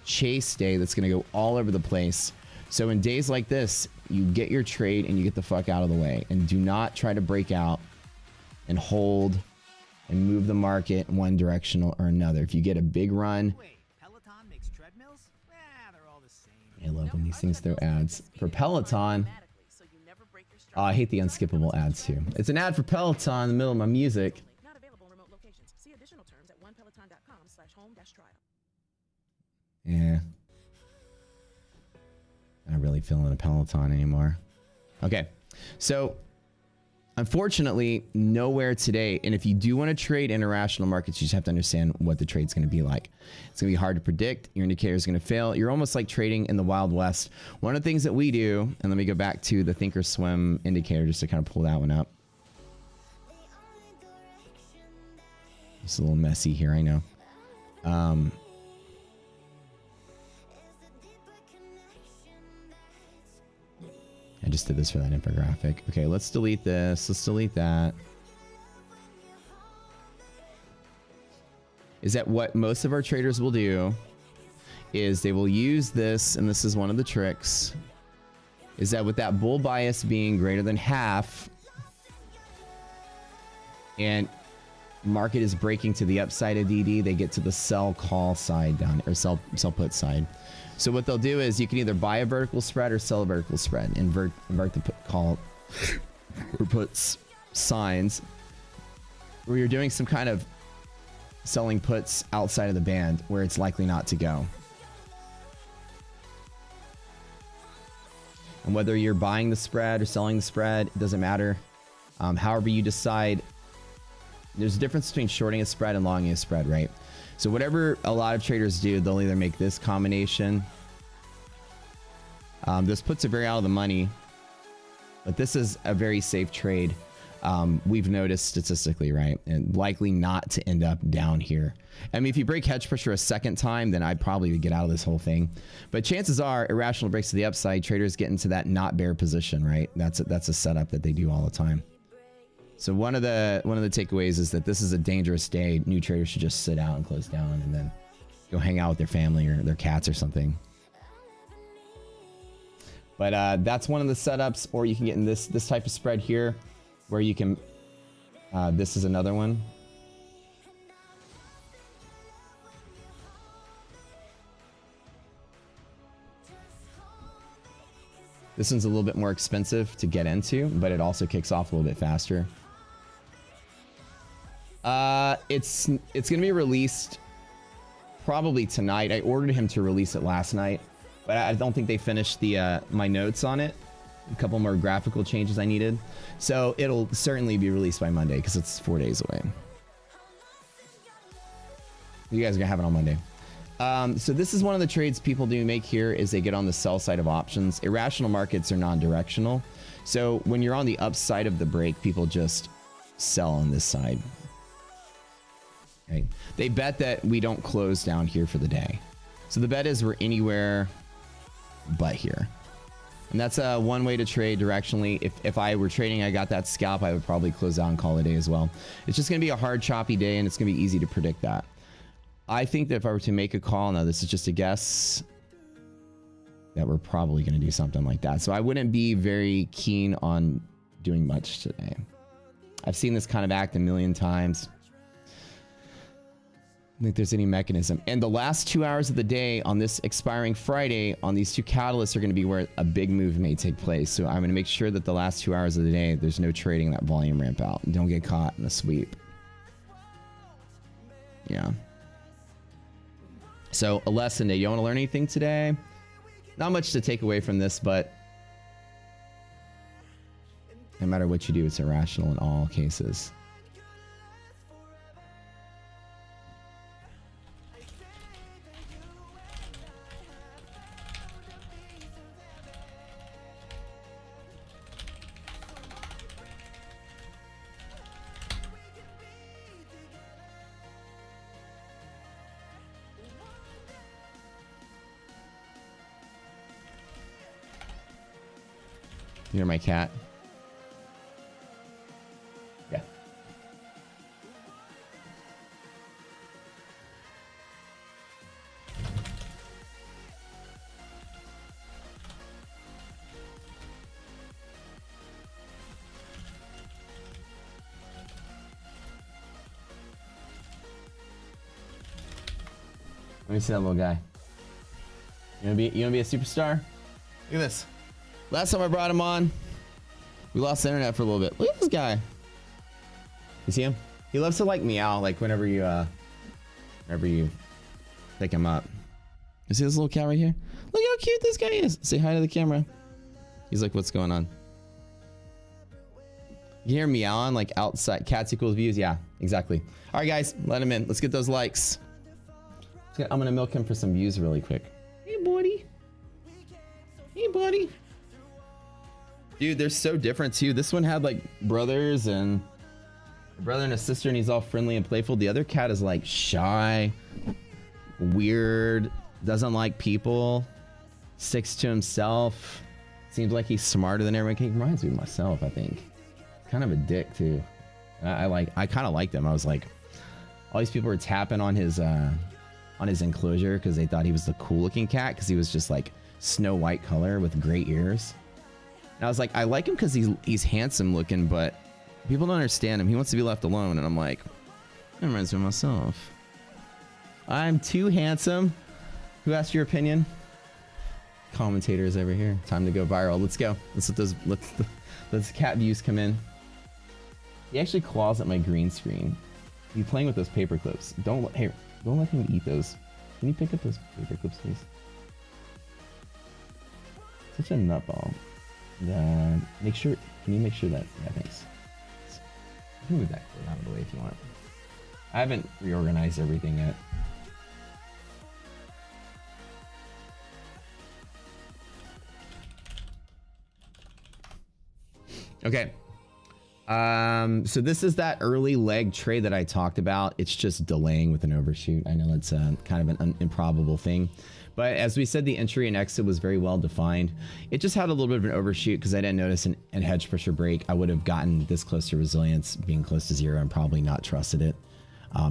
chase day that's going to go all over the place. So in days like this, you get your trade and you get the fuck out of the way, and do not try to break out and hold and move the market one direction or another. If you get a big run, I love when these things throw ads for Peloton. Oh, I hate the unskippable ads too. It's an ad for Peloton in the middle of my music. Yeah. Not really feeling a Peloton anymore. Okay, so unfortunately, nowhere today. And if you do want to trade in irrational markets, you just have to understand what the trade's going to be like. It's going to be hard to predict. Your indicator is going to fail. You're almost like trading in the Wild West. One of the things that we do, and let me go back to the Thinkorswim indicator just to kind of pull that one up. It's a little messy here, I know. I just did this for that infographic. Okay, let's delete this. Let's delete that. Is that what most of our traders will do is they will use this, and this is one of the tricks, is that with that bull bias being greater than half and market is breaking to the upside of DD, they get to the sell call side down, or sell put side. So what they'll do is you can either buy a vertical spread or sell a vertical spread. Invert the put call or puts signs where you're doing some kind of selling puts outside of the band where it's likely not to go. And whether you're buying the spread or selling the spread, it doesn't matter. However you decide, there's a difference between shorting a spread and longing a spread, right? So whatever a lot of traders do, they'll either make this combination. This puts it very out of the money, but this is a very safe trade. We've noticed statistically, right? And likely not to end up down here. I mean, if you break hedge pressure a second time, then I'd probably get out of this whole thing. But chances are, irrational breaks to the upside, traders get into that not bear position, right? That's a setup that they do all the time. So one of the takeaways is that this is a dangerous day. New traders should just sit out and close down and then go hang out with their family or their cats or something. But that's one of the setups, or you can get in this type of spread here where you can, this is another one. This one's a little bit more expensive to get into, but it also kicks off a little bit faster. It's gonna be released probably tonight. I ordered him to release it last night, but I don't think they finished the my notes on it. A couple more graphical changes I needed, so it'll certainly be released by Monday because it's 4 days away. You guys are gonna have it on Monday. So this is one of the trades people do make here is they get on the sell side of options. Irrational markets are non-directional, so when you're on the upside of the break, people just sell on this side. Right. They bet that we don't close down here for the day. So the bet is we're anywhere but here. And that's one way to trade directionally. If I were trading, I got that scalp, I would probably close out and call it a day as well. It's just going to be a hard, choppy day, and it's going to be easy to predict that. I think that if I were to make a call, now this is just a guess, that we're probably going to do something like that. So I wouldn't be very keen on doing much today. I've seen this kind of act a million times. I think there's any mechanism. And the last 2 hours of the day on this expiring Friday on these two catalysts are going to be where a big move may take place. So I'm going to make sure that the last 2 hours of the day, there's no trading that volume ramp out. Don't get caught in a sweep. Yeah. So a lesson day. You want to learn anything today? Not much to take away from this, but no matter what you do, it's irrational in all cases. You're my cat. Yeah. Let me see that little guy. You wanna be a superstar? Look at this. Last time I brought him on, we lost the internet for a little bit. Look at this guy. You see him? He loves to like meow, like whenever you pick him up. You see this little cat right here? Look how cute this guy is. Say hi to the camera. He's like, what's going on? You hear meowing like outside. Cats equals views. Yeah, exactly. All right, guys, let him in. Let's get those likes. I'm gonna milk him for some views really quick. Hey, buddy. Hey, buddy. Dude, they're so different too. This one had like brothers and a brother and a sister, and he's all friendly and playful. The other cat is like shy, weird, doesn't like people, sticks to himself. Seems like he's smarter than everyone. He reminds me of myself, I think. Kind of a dick too. I kind of liked him. I was like, all these people were tapping on his enclosure because they thought he was the cool looking cat because he was just like snow white color with gray ears. And I was like, I like him because he's handsome looking, but people don't understand him. He wants to be left alone. And I'm like, that reminds me of myself. I'm too handsome. Who asked your opinion? Commentators over here. Time to go viral. Let's go. Let's cat views come in. He actually claws at my green screen. He's playing with those paper clips. Don't let him eat those. Can you pick up those paper clips, please? Such a nutball. Can you make sure that, yeah, thanks. You can move that out of the way if you want. I haven't reorganized everything yet. Okay. So this is that early leg trade that I talked about. It's just delaying with an overshoot. I know that's kind of an improbable thing. But as we said, the entry and exit was very well defined. It just had a little bit of an overshoot because I didn't notice an hedge pressure break. I would have gotten this close to resilience being close to zero and probably not trusted it.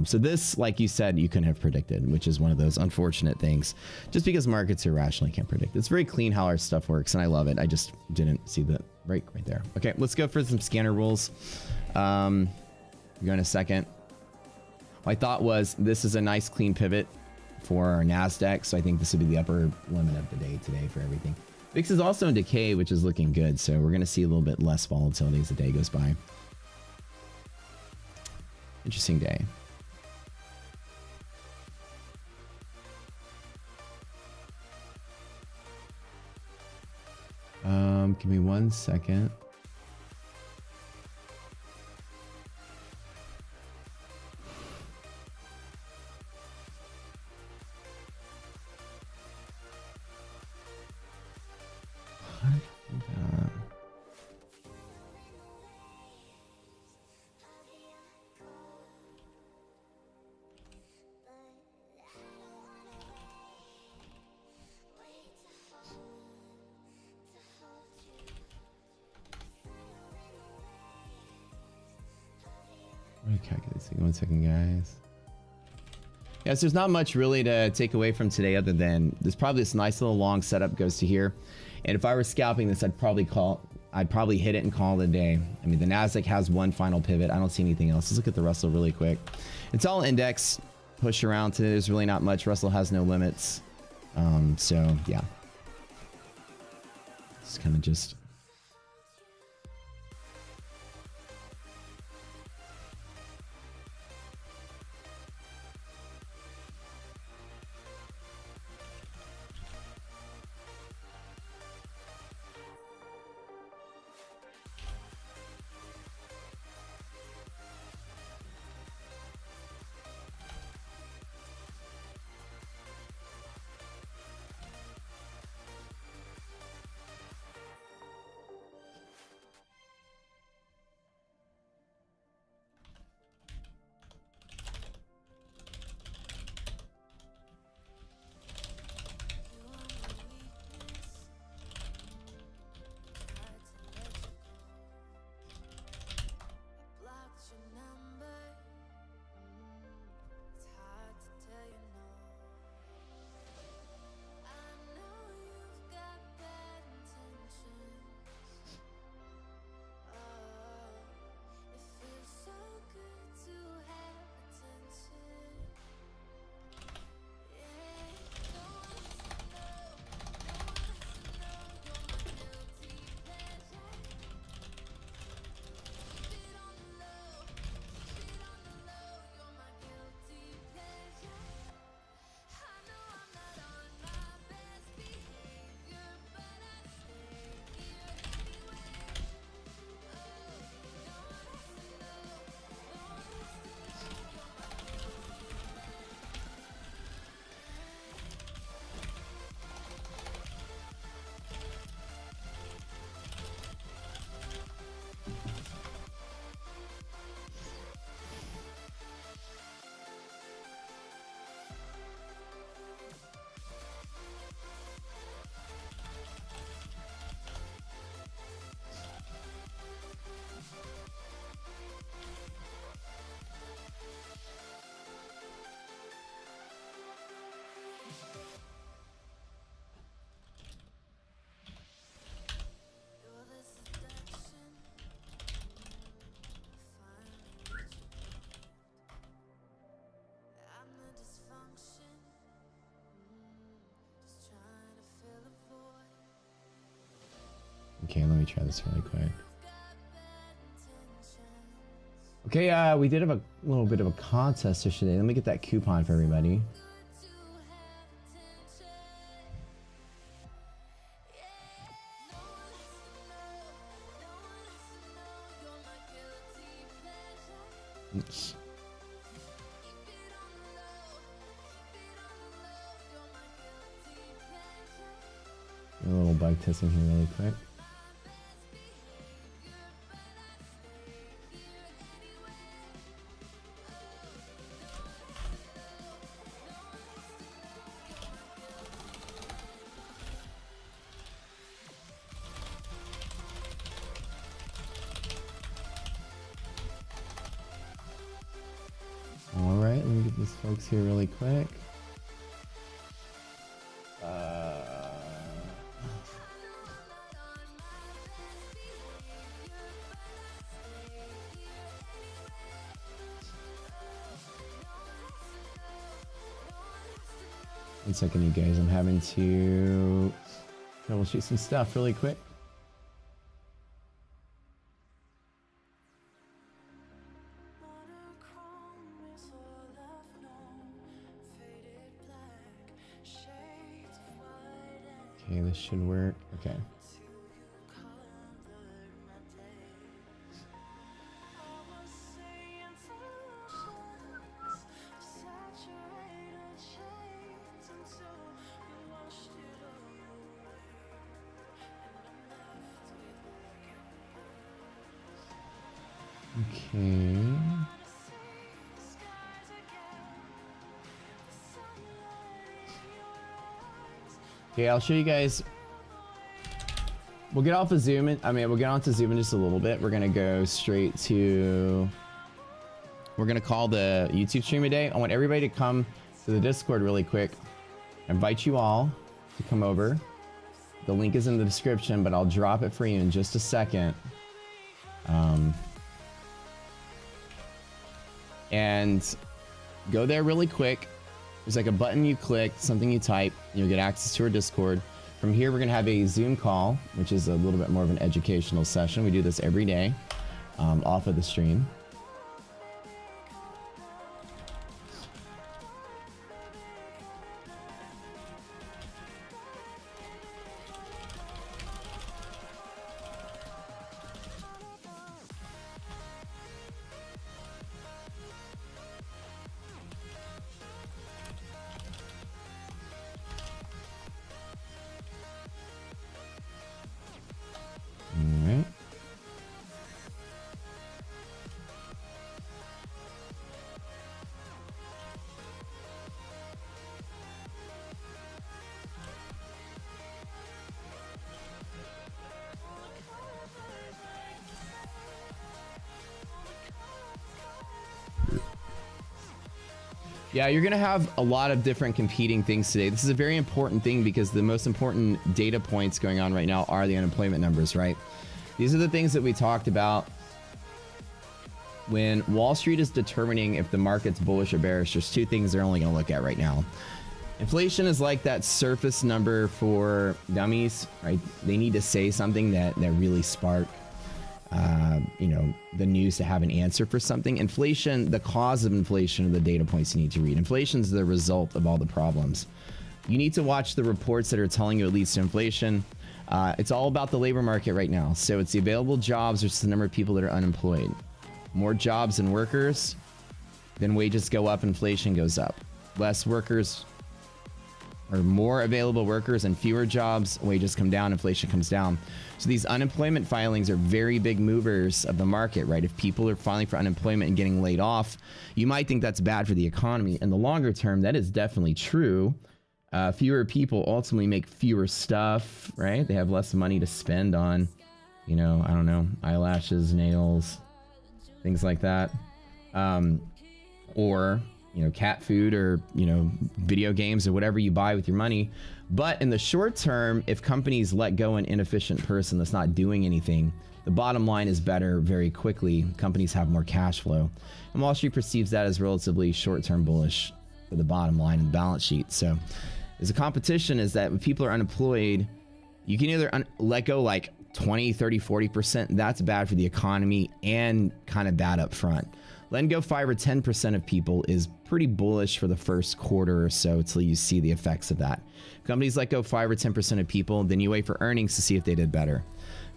So this, like you said, you couldn't have predicted, which is one of those unfortunate things. Just because markets irrationally can't predict. It's very clean how our stuff works, and I love it. I just didn't see the break right there. Okay, let's go for some scanner rules. Go in a second. My thought was this is a nice clean pivot for our NASDAQ, so I think this would be the upper limit of the day today for everything. VIX is also in decay, which is looking good, so we're going to see a little bit less volatility as the day goes by. Interesting day. Give me 1 second. Calculate. 1 second, guys. Yeah, so there's not much really to take away from today other than there's probably this nice little long setup goes to here. And if I were scalping this, I'd probably hit it and call it a day. I mean, the NASDAQ has one final pivot. I don't see anything else. Let's look at the Russell really quick. It's all index. push around today. There's really not much. Russell has no limits. So yeah. It's kind of just... Okay, let me try this really quick. Okay, we did have a little bit of a contest today. Let me get that coupon for everybody. Oops. A little bug testing here really quick. Folks here really quick. One second, you guys. I'm having to troubleshoot some stuff really quick. Okay, this should work. Okay. Okay. Okay, I'll show you guys. We'll get off of Zoom. We'll get onto Zoom in just a little bit. We're gonna go straight to. We're gonna call the YouTube stream today. I want everybody to come to the Discord really quick. I invite you all to come over. The link is in the description, but I'll drop it for you in just a second. And Go there really quick. There's like a button you click, something you type, you'll get access to our Discord. From here, we're gonna have a Zoom call, which is a little bit more of an educational session. We do this every day off of the stream. Yeah, you're going to have a lot of different competing things today. This is a very important thing because the most important data points going on right now are the unemployment numbers, right? These are the things that we talked about when Wall Street is determining if the market's bullish or bearish. There's two things they're only going to look at right now. Inflation is like that surface number for dummies, right? They need to say something that really spark you know, the news to have an answer for something. Inflation, the cause of inflation are the data points you need to read. Inflation is the result of all the problems. You need to watch the reports that are telling you it leads to inflation. It's all about the labor market right now. So it's the available jobs versus the number of people that are unemployed. More jobs and workers, then wages go up, inflation goes up. Less workers or more available workers and fewer jobs, wages come down, inflation comes down. So these unemployment filings are very big movers of the market, right? If people are filing for unemployment and getting laid off, you might think that's bad for the economy. In the longer term, that is definitely true. Fewer people ultimately make fewer stuff, right? They have less money to spend on, you know, I don't know, eyelashes, nails, things like that. Or, you know, cat food or, you know, video games or whatever you buy with your money. But in the short term, if companies let go an inefficient person that's not doing anything, the bottom line is better very quickly. Companies have more cash flow. And Wall Street perceives that as relatively short-term bullish for the bottom line and the balance sheet. So there's a competition is that when people are unemployed, you can either let go like 20, 30, 40%. That's bad for the economy and kind of bad up front. Letting go 5 or 10% of people is pretty bullish for the first quarter or so until you see the effects of that. Companies let go 5 or 10% of people, then you wait for earnings to see if they did better.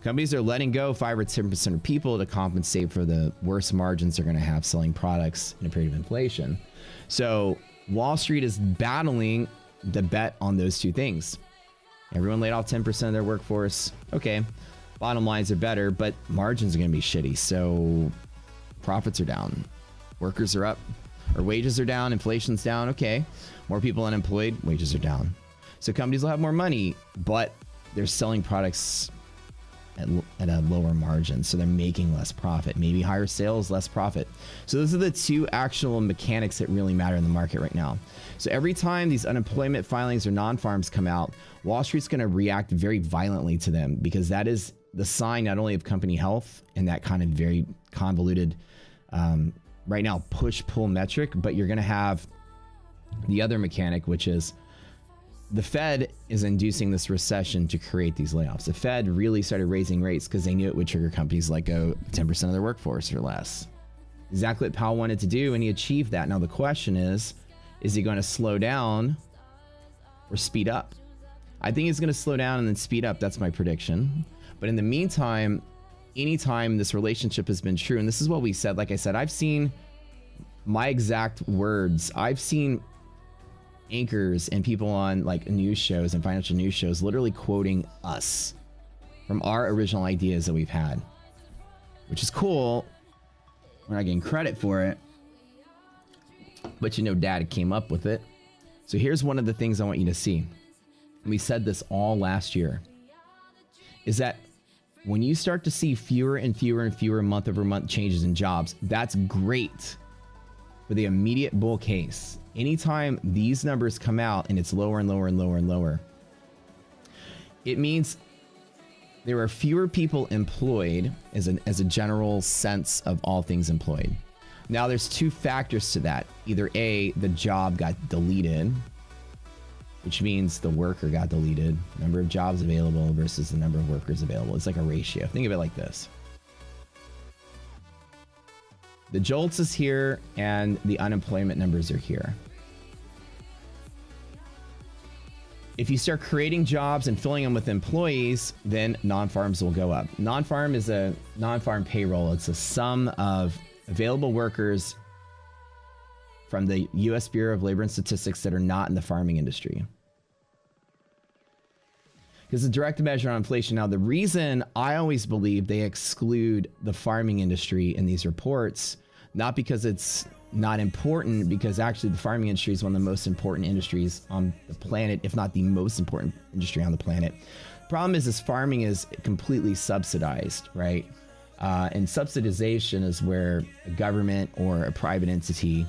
Companies are letting go 5 or 10% of people to compensate for the worst margins they're going to have selling products in a period of inflation. So Wall Street is battling the bet on those two things. Everyone laid off 10% of their workforce. Okay, bottom lines are better, but margins are going to be shitty. So profits are down, workers are up, or wages are down, inflation's down. Okay, more people unemployed, wages are down. So companies will have more money, but they're selling products at a lower margin, so they're making less profit. Maybe higher sales, less profit. So those are the two actual mechanics that really matter in the market right now. So every time these unemployment filings or non-farms come out, Wall Street's going to react very violently to them because that is the sign not only of company health and that kind of very convoluted right now push-pull metric, but you're going to have the other mechanic, which is the Fed is inducing this recession to create these layoffs. The Fed really started raising rates because they knew it would trigger companies let go 10% of their workforce or less. Exactly what Powell wanted to do, and he achieved that. Now the question is he going to slow down or speed up? I think he's going to slow down and then speed up. That's my prediction. But in the meantime, anytime this relationship has been true, and this is what we said, like I said, I've seen my exact words. I've seen anchors and people on like news shows and financial news shows literally quoting us from our original ideas that we've had, which is cool. We're not getting credit for it, but you know, dad came up with it. So here's one of the things I want you to see. We said this all last year, is that when you start to see fewer and fewer and fewer month over month changes in jobs, that's great for the immediate bull case. Anytime these numbers come out and it's lower and lower and lower and lower, it means there are fewer people employed as a general sense of all things employed. Now there's two factors to that. Either A, the job got deleted, which means the worker got deleted. Number of jobs available versus the number of workers available. It's like a ratio. Think of it like this. The JOLTS is here and the unemployment numbers are here. If you start creating jobs and filling them with employees, then non-farms will go up. Non-farm is a non-farm payroll. It's a sum of available workers from the U.S. Bureau of Labor and Statistics that are not in the farming industry. Because it's a direct measure on inflation. Now, the reason I always believe they exclude the farming industry in these reports, not because it's not important, because actually the farming industry is one of the most important industries on the planet, if not the most important industry on the planet. Problem is farming is completely subsidized, right? And subsidization is where a government or a private entity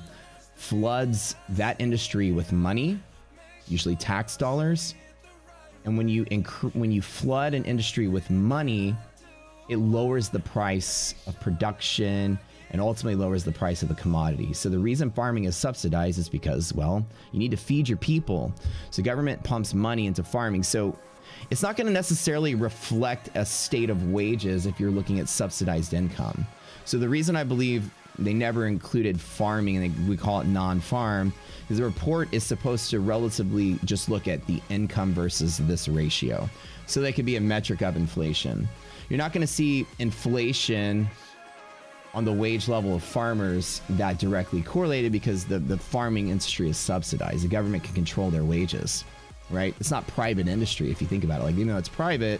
floods that industry with money, usually tax dollars. And when you flood an industry with money, it lowers the price of production and ultimately lowers the price of the commodity. So the reason farming is subsidized is because, well, you need to feed your people. So government pumps money into farming. So it's not going to necessarily reflect a state of wages if you're looking at subsidized income. So the reason I believe they never included farming, and we call it non-farm, is the report is supposed to relatively just look at the income versus this ratio. So that could be a metric of inflation. You're not going to see inflation on the wage level of farmers that directly correlated because the farming industry is subsidized. The government can control their wages, right? It's not private industry if you think about it. Like, even though it's private,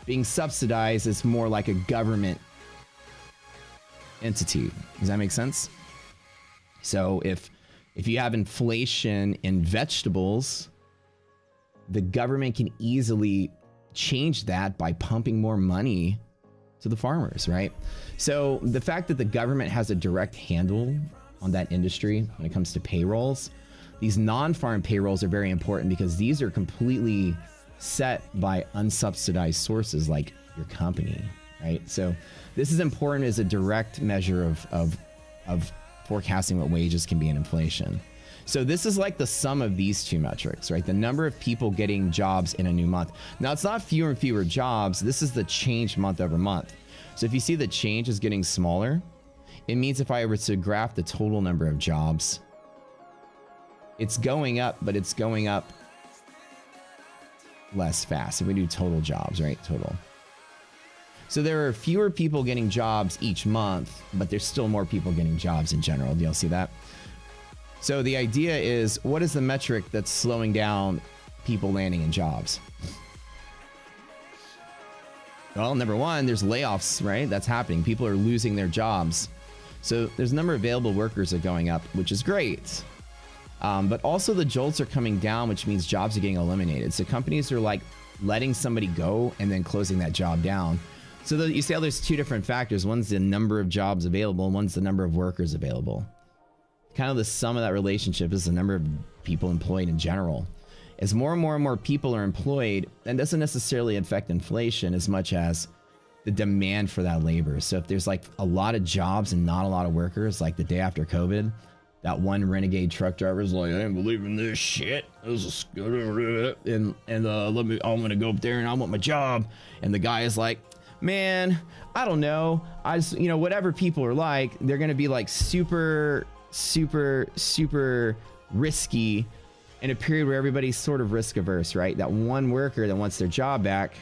being subsidized is more like a government entity. Does that make sense? So if you have inflation in vegetables, the government can easily change that by pumping more money to the farmers, right? So the fact that the government has a direct handle on that industry when it comes to payrolls, these non-farm payrolls are very important because these are completely set by unsubsidized sources like your company, right? So this is important as a direct measure of forecasting what wages can be in inflation. So this is like the sum of these two metrics, right? The number of people getting jobs in a new month. Now, it's not fewer and fewer jobs. This is the change month over month. So if you see the change is getting smaller, it means if I were to graph the total number of jobs, it's going up, but it's going up less fast. If we do total jobs, right? Total. So there are fewer people getting jobs each month, but there's still more people getting jobs in general. Do y'all see that? So the idea is, what is the metric that's slowing down people landing in jobs? Well, number one, there's layoffs, right? That's happening. People are losing their jobs. So there's a number of available workers are going up, which is great. But also the JOLTs are coming down, which means jobs are getting eliminated. So companies are like letting somebody go and then closing that job down. So you see how there's two different factors. One's the number of jobs available, and one's the number of workers available. Kind of the sum of that relationship is the number of people employed in general. As more and more people are employed, that doesn't necessarily affect inflation as much as the demand for that labor. So if there's like a lot of jobs and not a lot of workers, like the day after COVID, that one renegade truck driver is like, I didn't believe in this shit. This is good. And I'm gonna go up there and I want my job. And the guy is like, man, I don't know. I just, whatever people are like, they're gonna be like super risky in a period where everybody's sort of risk averse, right? That one worker that wants their job back,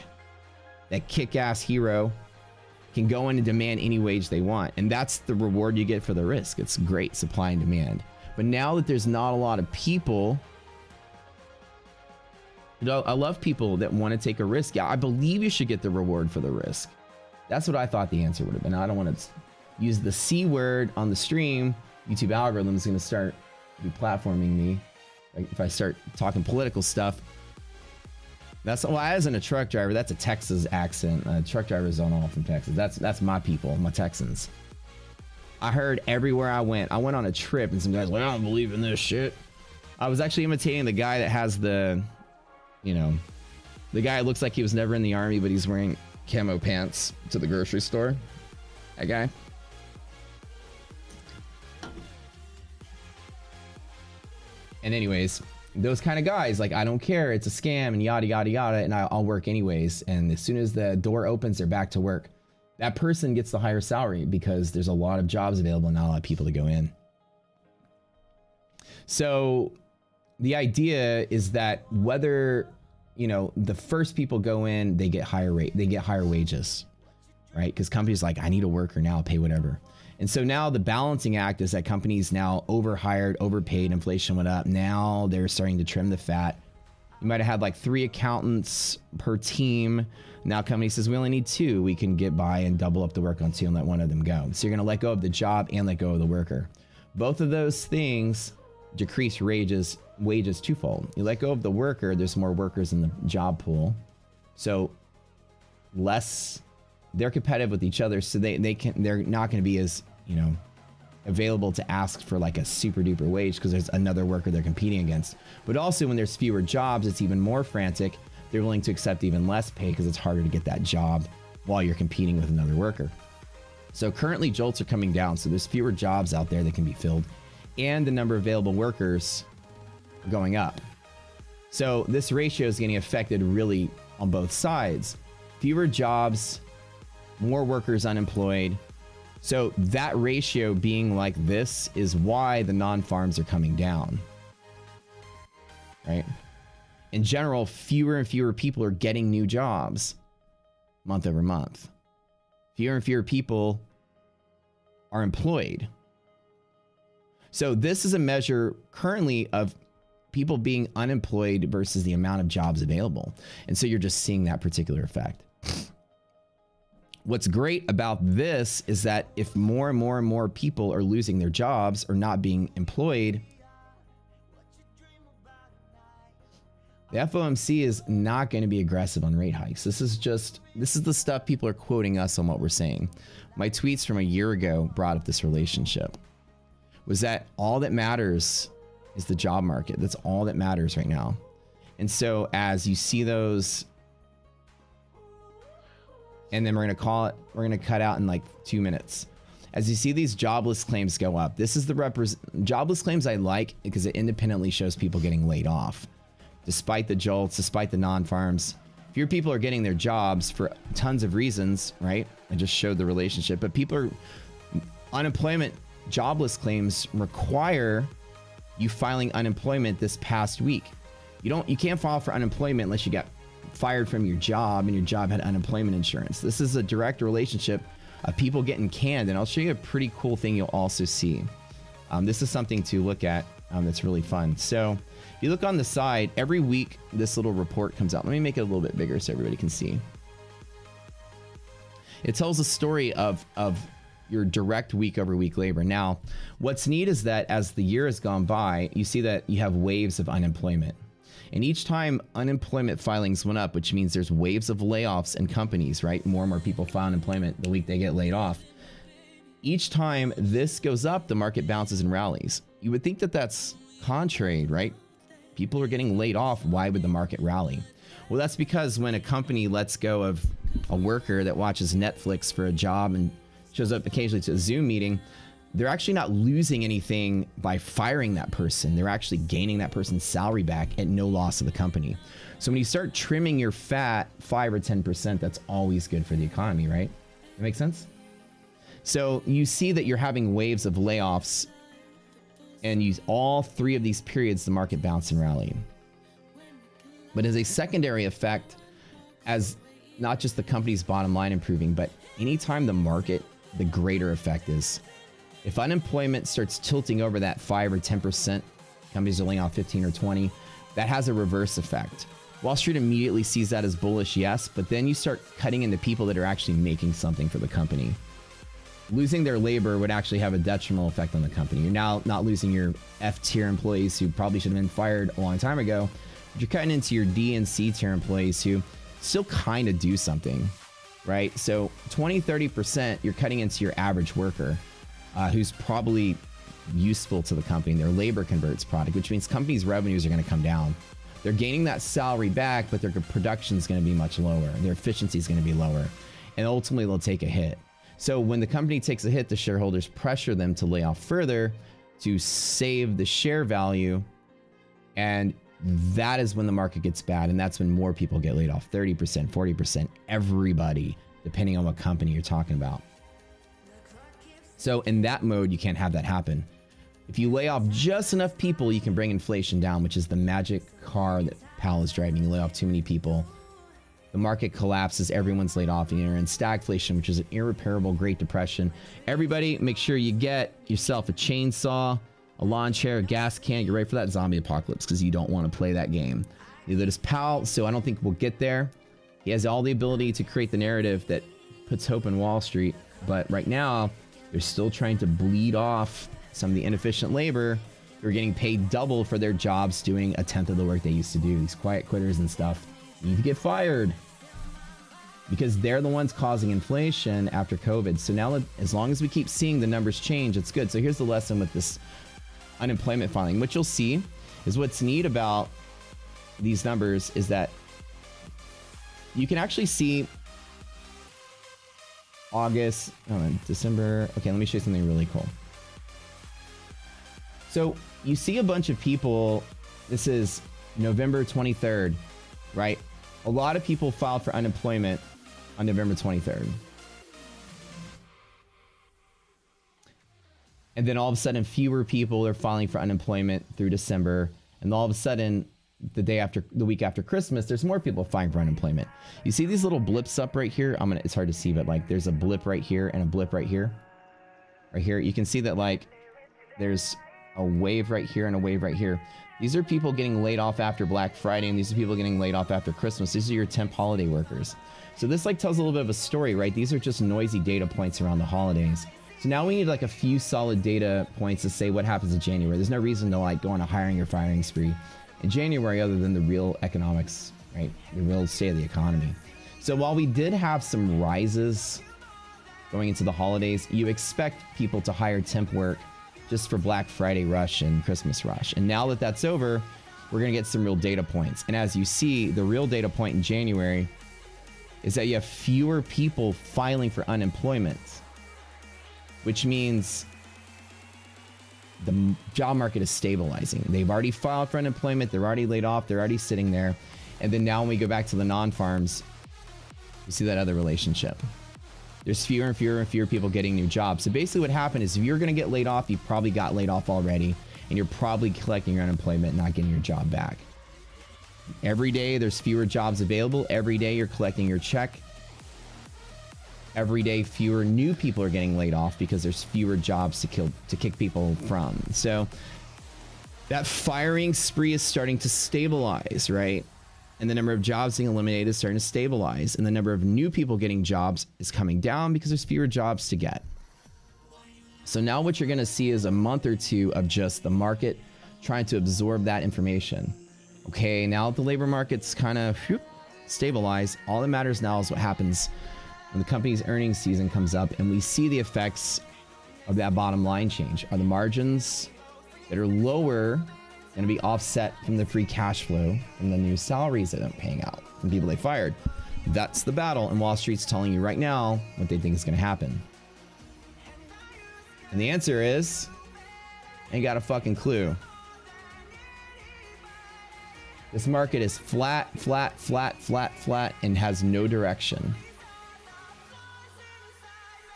that kick-ass hero, can go in and demand any wage they want. And that's the reward you get for the risk. It's great supply and demand. But now that there's not a lot of people, I love people that want to take a risk. Yeah, I believe you should get the reward for the risk. That's what I thought the answer would have been. I don't want to use the C word on the stream. YouTube algorithm is going to start deplatforming me. Like if I start talking political stuff. That's, well, I wasn't a truck driver. That's a Texas accent. Truck drivers don't all from Texas. That's my people, my Texans. I heard everywhere I went. I went on a trip and some guys were like, I don't believe in this shit. I was actually imitating the guy that has the guy that looks like he was never in the army, but he's wearing camo pants to the grocery store. That guy. And anyways, those kind of guys, like, I don't care, it's a scam and yada, yada, yada, and I'll work anyways. And as soon as the door opens, they're back to work. That person gets the higher salary because there's a lot of jobs available and not a lot of people to go in. So the idea is that whether, you know, the first people go in, they get higher wages, right? Because companies like, I need a worker now, I'll pay whatever. And so now the balancing act is that companies now overhired, overpaid, inflation went up. Now they're starting to trim the fat. You might have had like 3 accountants per team. Now company says, we only need 2. We can get by and double up the work on 2 and let one of them go. So you're gonna let go of the job and let go of the worker. Both of those things decrease wages twofold. You let go of the worker, there's more workers in the job pool. So they're competitive with each other, so they're not gonna be as, you know, available to ask for like a super duper wage because there's another worker they're competing against. But also when there's fewer jobs, it's even more frantic. They're willing to accept even less pay because it's harder to get that job while you're competing with another worker. So currently jolts are coming down. So there's fewer jobs out there that can be filled and the number of available workers are going up. So this ratio is getting affected really on both sides. Fewer jobs, more workers unemployed. So that ratio being like this is why the non-farms are coming down, right? In general, fewer and fewer people are getting new jobs month over month. Fewer and fewer people are employed. So this is a measure currently of people being unemployed versus the amount of jobs available. And so you're just seeing that particular effect. What's great about this is that if more and more and more people are losing their jobs or not being employed, the FOMC is not going to be aggressive on rate hikes. This is the stuff people are quoting us on what we're saying. My tweets from a year ago brought up this relationship. Was that all that matters is the job market. That's all that matters right now. And so as you see those, and then we're going to cut out in like 2 minutes. As you see these jobless claims go up, this is the jobless claims I like because it independently shows people getting laid off. Despite the jolts, despite the non-farms, fewer people are getting their jobs for tons of reasons, right? I just showed the relationship, but unemployment jobless claims require you filing unemployment this past week. You can't file for unemployment unless you got fired from your job and your job had unemployment insurance. This is a direct relationship of people getting canned, and I'll show you a pretty cool thing you'll also see. This is something to look at that's really fun. So if you look on the side, every week this little report comes out. Let me make it a little bit bigger so everybody can see. It tells a story of your direct week over week labor. Now, what's neat is that as the year has gone by, you see that you have waves of unemployment. And each time unemployment filings went up, which means there's waves of layoffs in companies, right? More and more people file unemployment the week they get laid off. Each time this goes up, the market bounces and rallies. You would think that that's contrary, right? People are getting laid off. Why would the market rally? Well, that's because when a company lets go of a worker that watches Netflix for a job and shows up occasionally to a Zoom meeting, they're actually not losing anything by firing that person. They're actually gaining that person's salary back at no loss to the company. So when you start trimming your fat 5 or 10%, that's always good for the economy, right? That makes sense? So you see that you're having waves of layoffs, and all 3 of these periods, the market bounced and rallied. But as a secondary effect, as not just the company's bottom line improving, but anytime the market, the greater effect is. If unemployment starts tilting over that 5 or 10%, companies are laying off 15 or 20, that has a reverse effect. Wall Street immediately sees that as bullish, yes, but then you start cutting into people that are actually making something for the company. Losing their labor would actually have a detrimental effect on the company. You're now not losing your F-tier employees who probably should have been fired a long time ago, but you're cutting into your D and C-tier employees who still kind of do something, right? So 20, 30%, you're cutting into your average worker who's probably useful to the company. Their labor converts product, which means companies' revenues are going to come down. They're gaining that salary back, but their production is going to be much lower. Their efficiency is going to be lower, and ultimately they'll take a hit. So when the company takes a hit, the shareholders pressure them to lay off further to save the share value And that is when the market gets bad. And that's when more people get laid off. 30%, 40%, everybody, depending on what company you're talking about. So in that mode, you can't have that happen. If you lay off just enough people, you can bring inflation down, which is the magic car that Powell is driving. You lay off too many people, the market collapses, everyone's laid off, and you're in stagflation, which is an irreparable Great Depression. Everybody, make sure you get yourself a chainsaw, a lawn chair, a gas can. Get ready for that zombie apocalypse, because you don't want to play that game. Neither does Powell, so I don't think we'll get there. He has all the ability to create the narrative that puts hope in Wall Street, but right now, they're still trying to bleed off some of the inefficient labor who are getting paid double for their jobs doing a tenth of the work they used to do. These quiet quitters and stuff need to get fired because they're the ones causing inflation after COVID. So now, as long as we keep seeing the numbers change, it's good. So here's the lesson with this unemployment filing. What you'll see is what's neat about these numbers is that you can actually see August, December. Okay, let me show you something really cool. So you see a bunch of people, this is November 23rd, right? A lot of people filed for unemployment on November 23rd. And then all of a sudden, fewer people are filing for unemployment through December. And all of a sudden, the week after Christmas, there's more people filing for unemployment. You see these little blips up right here? It's hard to see, but like there's a blip right here and a blip right here. Right here, you can see that like there's a wave right here and a wave right here. These are people getting laid off after Black Friday, and these are people getting laid off after Christmas. These are your temp holiday workers. So this like tells a little bit of a story, right? These are just noisy data points around the holidays. So now we need like a few solid data points to say what happens in January. There's no reason to like go on a hiring or firing spree in January other than the real economics, right? The real state of the economy. So while we did have some rises going into the holidays, you expect people to hire temp work just for Black Friday rush and Christmas rush. And now that that's over, we're gonna get some real data points. And as you see, the real data point in January is that you have fewer people filing for unemployment, which means the job market is stabilizing. They've already filed for unemployment, they're already laid off, they're already sitting there. And then now when we go back to the non-farms, you see that other relationship. There's fewer and fewer and fewer people getting new jobs. So basically what happened is if you're gonna get laid off, you probably got laid off already, and you're probably collecting your unemployment, not getting your job back. Every day there's fewer jobs available. Every day you're collecting your check. Every day fewer new people are getting laid off because there's fewer jobs to kick people from. So that firing spree is starting to stabilize, right? And the number of jobs being eliminated is starting to stabilize. And the number of new people getting jobs is coming down because there's fewer jobs to get. So now what you're going to see is a month or two of just the market trying to absorb that information. Okay, now the labor market's kind of stabilized. All that matters now is what happens when the company's earnings season comes up and we see the effects of that bottom line change. Are the margins that are lower going to be offset from the free cash flow from the new salaries that they're paying out from people they fired? That's the battle, and Wall Street's telling you right now what they think is going to happen. And the answer is, ain't got a fucking clue. This market is flat, flat, flat, flat, flat, and has no direction.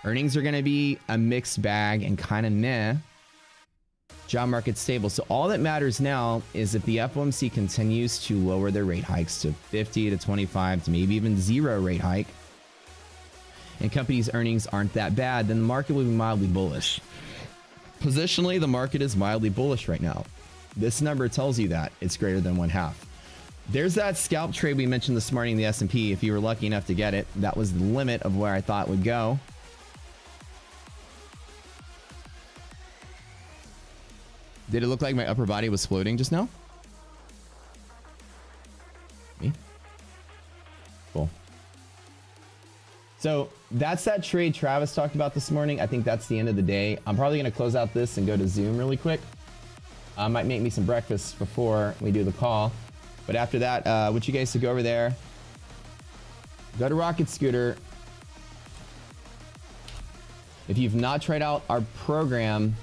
Earnings are going to be a mixed bag and kind of meh. Job market stable. So all that matters now is if the FOMC continues to lower their rate hikes to 50 to 25 to maybe even 0 rate hike, and companies' earnings aren't that bad, then the market will be mildly bullish. Positionally, the market is mildly bullish right now. This number tells you that it's greater than 1/2. There's that scalp trade we mentioned this morning in the S&P. If you were lucky enough to get it, that was the limit of where I thought it would go. Did it look like my upper body was floating just now? Me? Cool. So that's that trade Travis talked about this morning. I think that's the end of the day. I'm probably going to close out this and go to Zoom really quick. I might make me some breakfast before we do the call. But after that, I want you guys to go over there. Go to Rocket Scooter. If you've not tried out our program,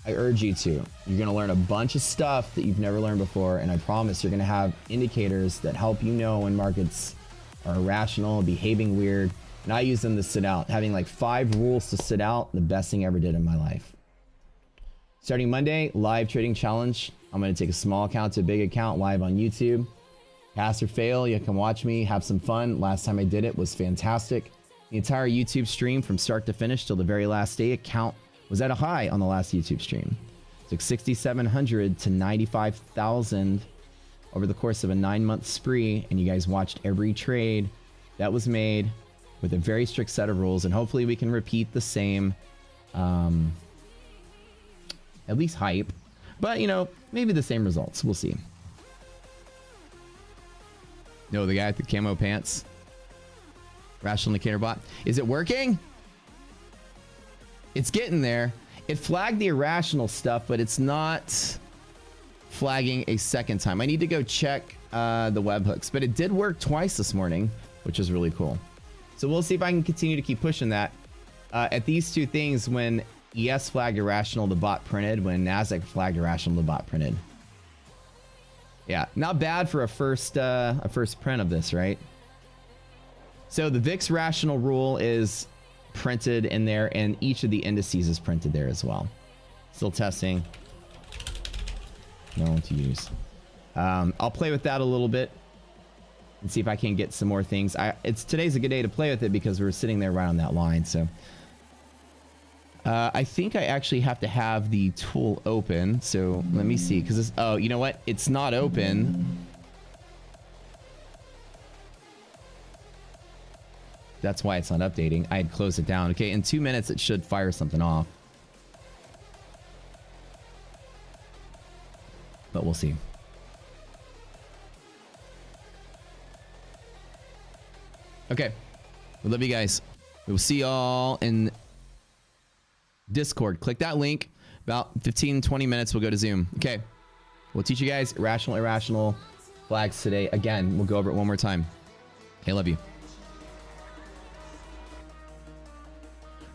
I urge you to. You're gonna learn a bunch of stuff that you've never learned before, and I promise you're gonna have indicators that help you know when markets are irrational, behaving weird. And I use them to sit out. Having like 5 rules to sit out, the best thing I ever did in my life. Starting Monday, live trading challenge. I'm gonna take a small account to a big account live on YouTube. Pass or fail, you can watch me, have some fun. Last time I did it was fantastic. The entire YouTube stream from start to finish till the very last day account was at a high on the last YouTube stream. Took 6,700 to 95,000 over the course of a 9-month spree, and you guys watched every trade that was made with a very strict set of rules, and hopefully we can repeat the same, at least hype, but you know, maybe the same results. We'll see. No, the guy with the camo pants. Rational indicator bot. Is it working? It's getting there. It flagged the irrational stuff, but it's not flagging a second time. I need to go check the webhooks, but it did work twice this morning, which is really cool. So we'll see if I can continue to keep pushing that. At these two things, when ES flagged irrational, the bot printed. When NASDAQ flagged irrational, the bot printed. Yeah, not bad for a first print of this, right? So the VIX rational rule is printed in there, and each of the indices is printed there as well. Still testing. No one to use. I'll play with that a little bit and see if I can get some more things. Today's a good day to play with it because we're sitting there right on that line. So I think I actually have to have the tool open. So let me see, because oh, you know what? It's not open. That's why it's not updating. I had closed it down. Okay, in 2 minutes it should fire something off. But we'll see. Okay. We love you guys. We'll see y'all in Discord. Click that link. About 15-20 minutes we'll go to Zoom. Okay. We'll teach you guys irrational flags today. Again, we'll go over it one more time. Okay, love you.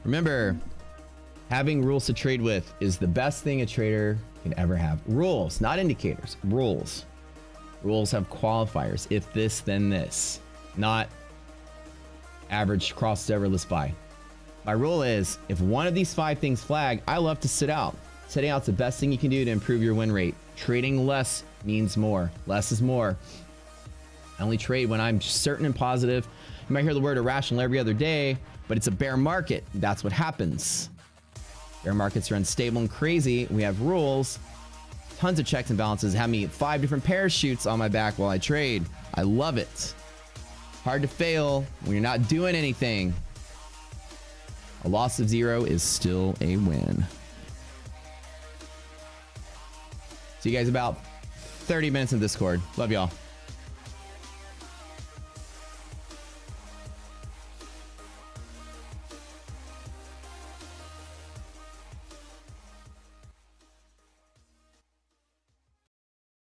Remember, having rules to trade with is the best thing a trader can ever have. Rules, not indicators. Rules. Rules have qualifiers. If this, then this. Not average cross serverless buy. My rule is, if one of these 5 things flag, I love to sit out. Sitting out's the best thing you can do to improve your win rate. Trading less means more. Less is more. I only trade when I'm certain and positive. You might hear the word irrational every other day, but it's a bear market. That's what happens. Bear markets are unstable and crazy. We have rules, tons of checks and balances, have me 5 different parachutes on my back while I trade. I love it. Hard to fail when you're not doing anything. A loss of 0 is still a win. See you guys about 30 minutes in Discord. Love y'all.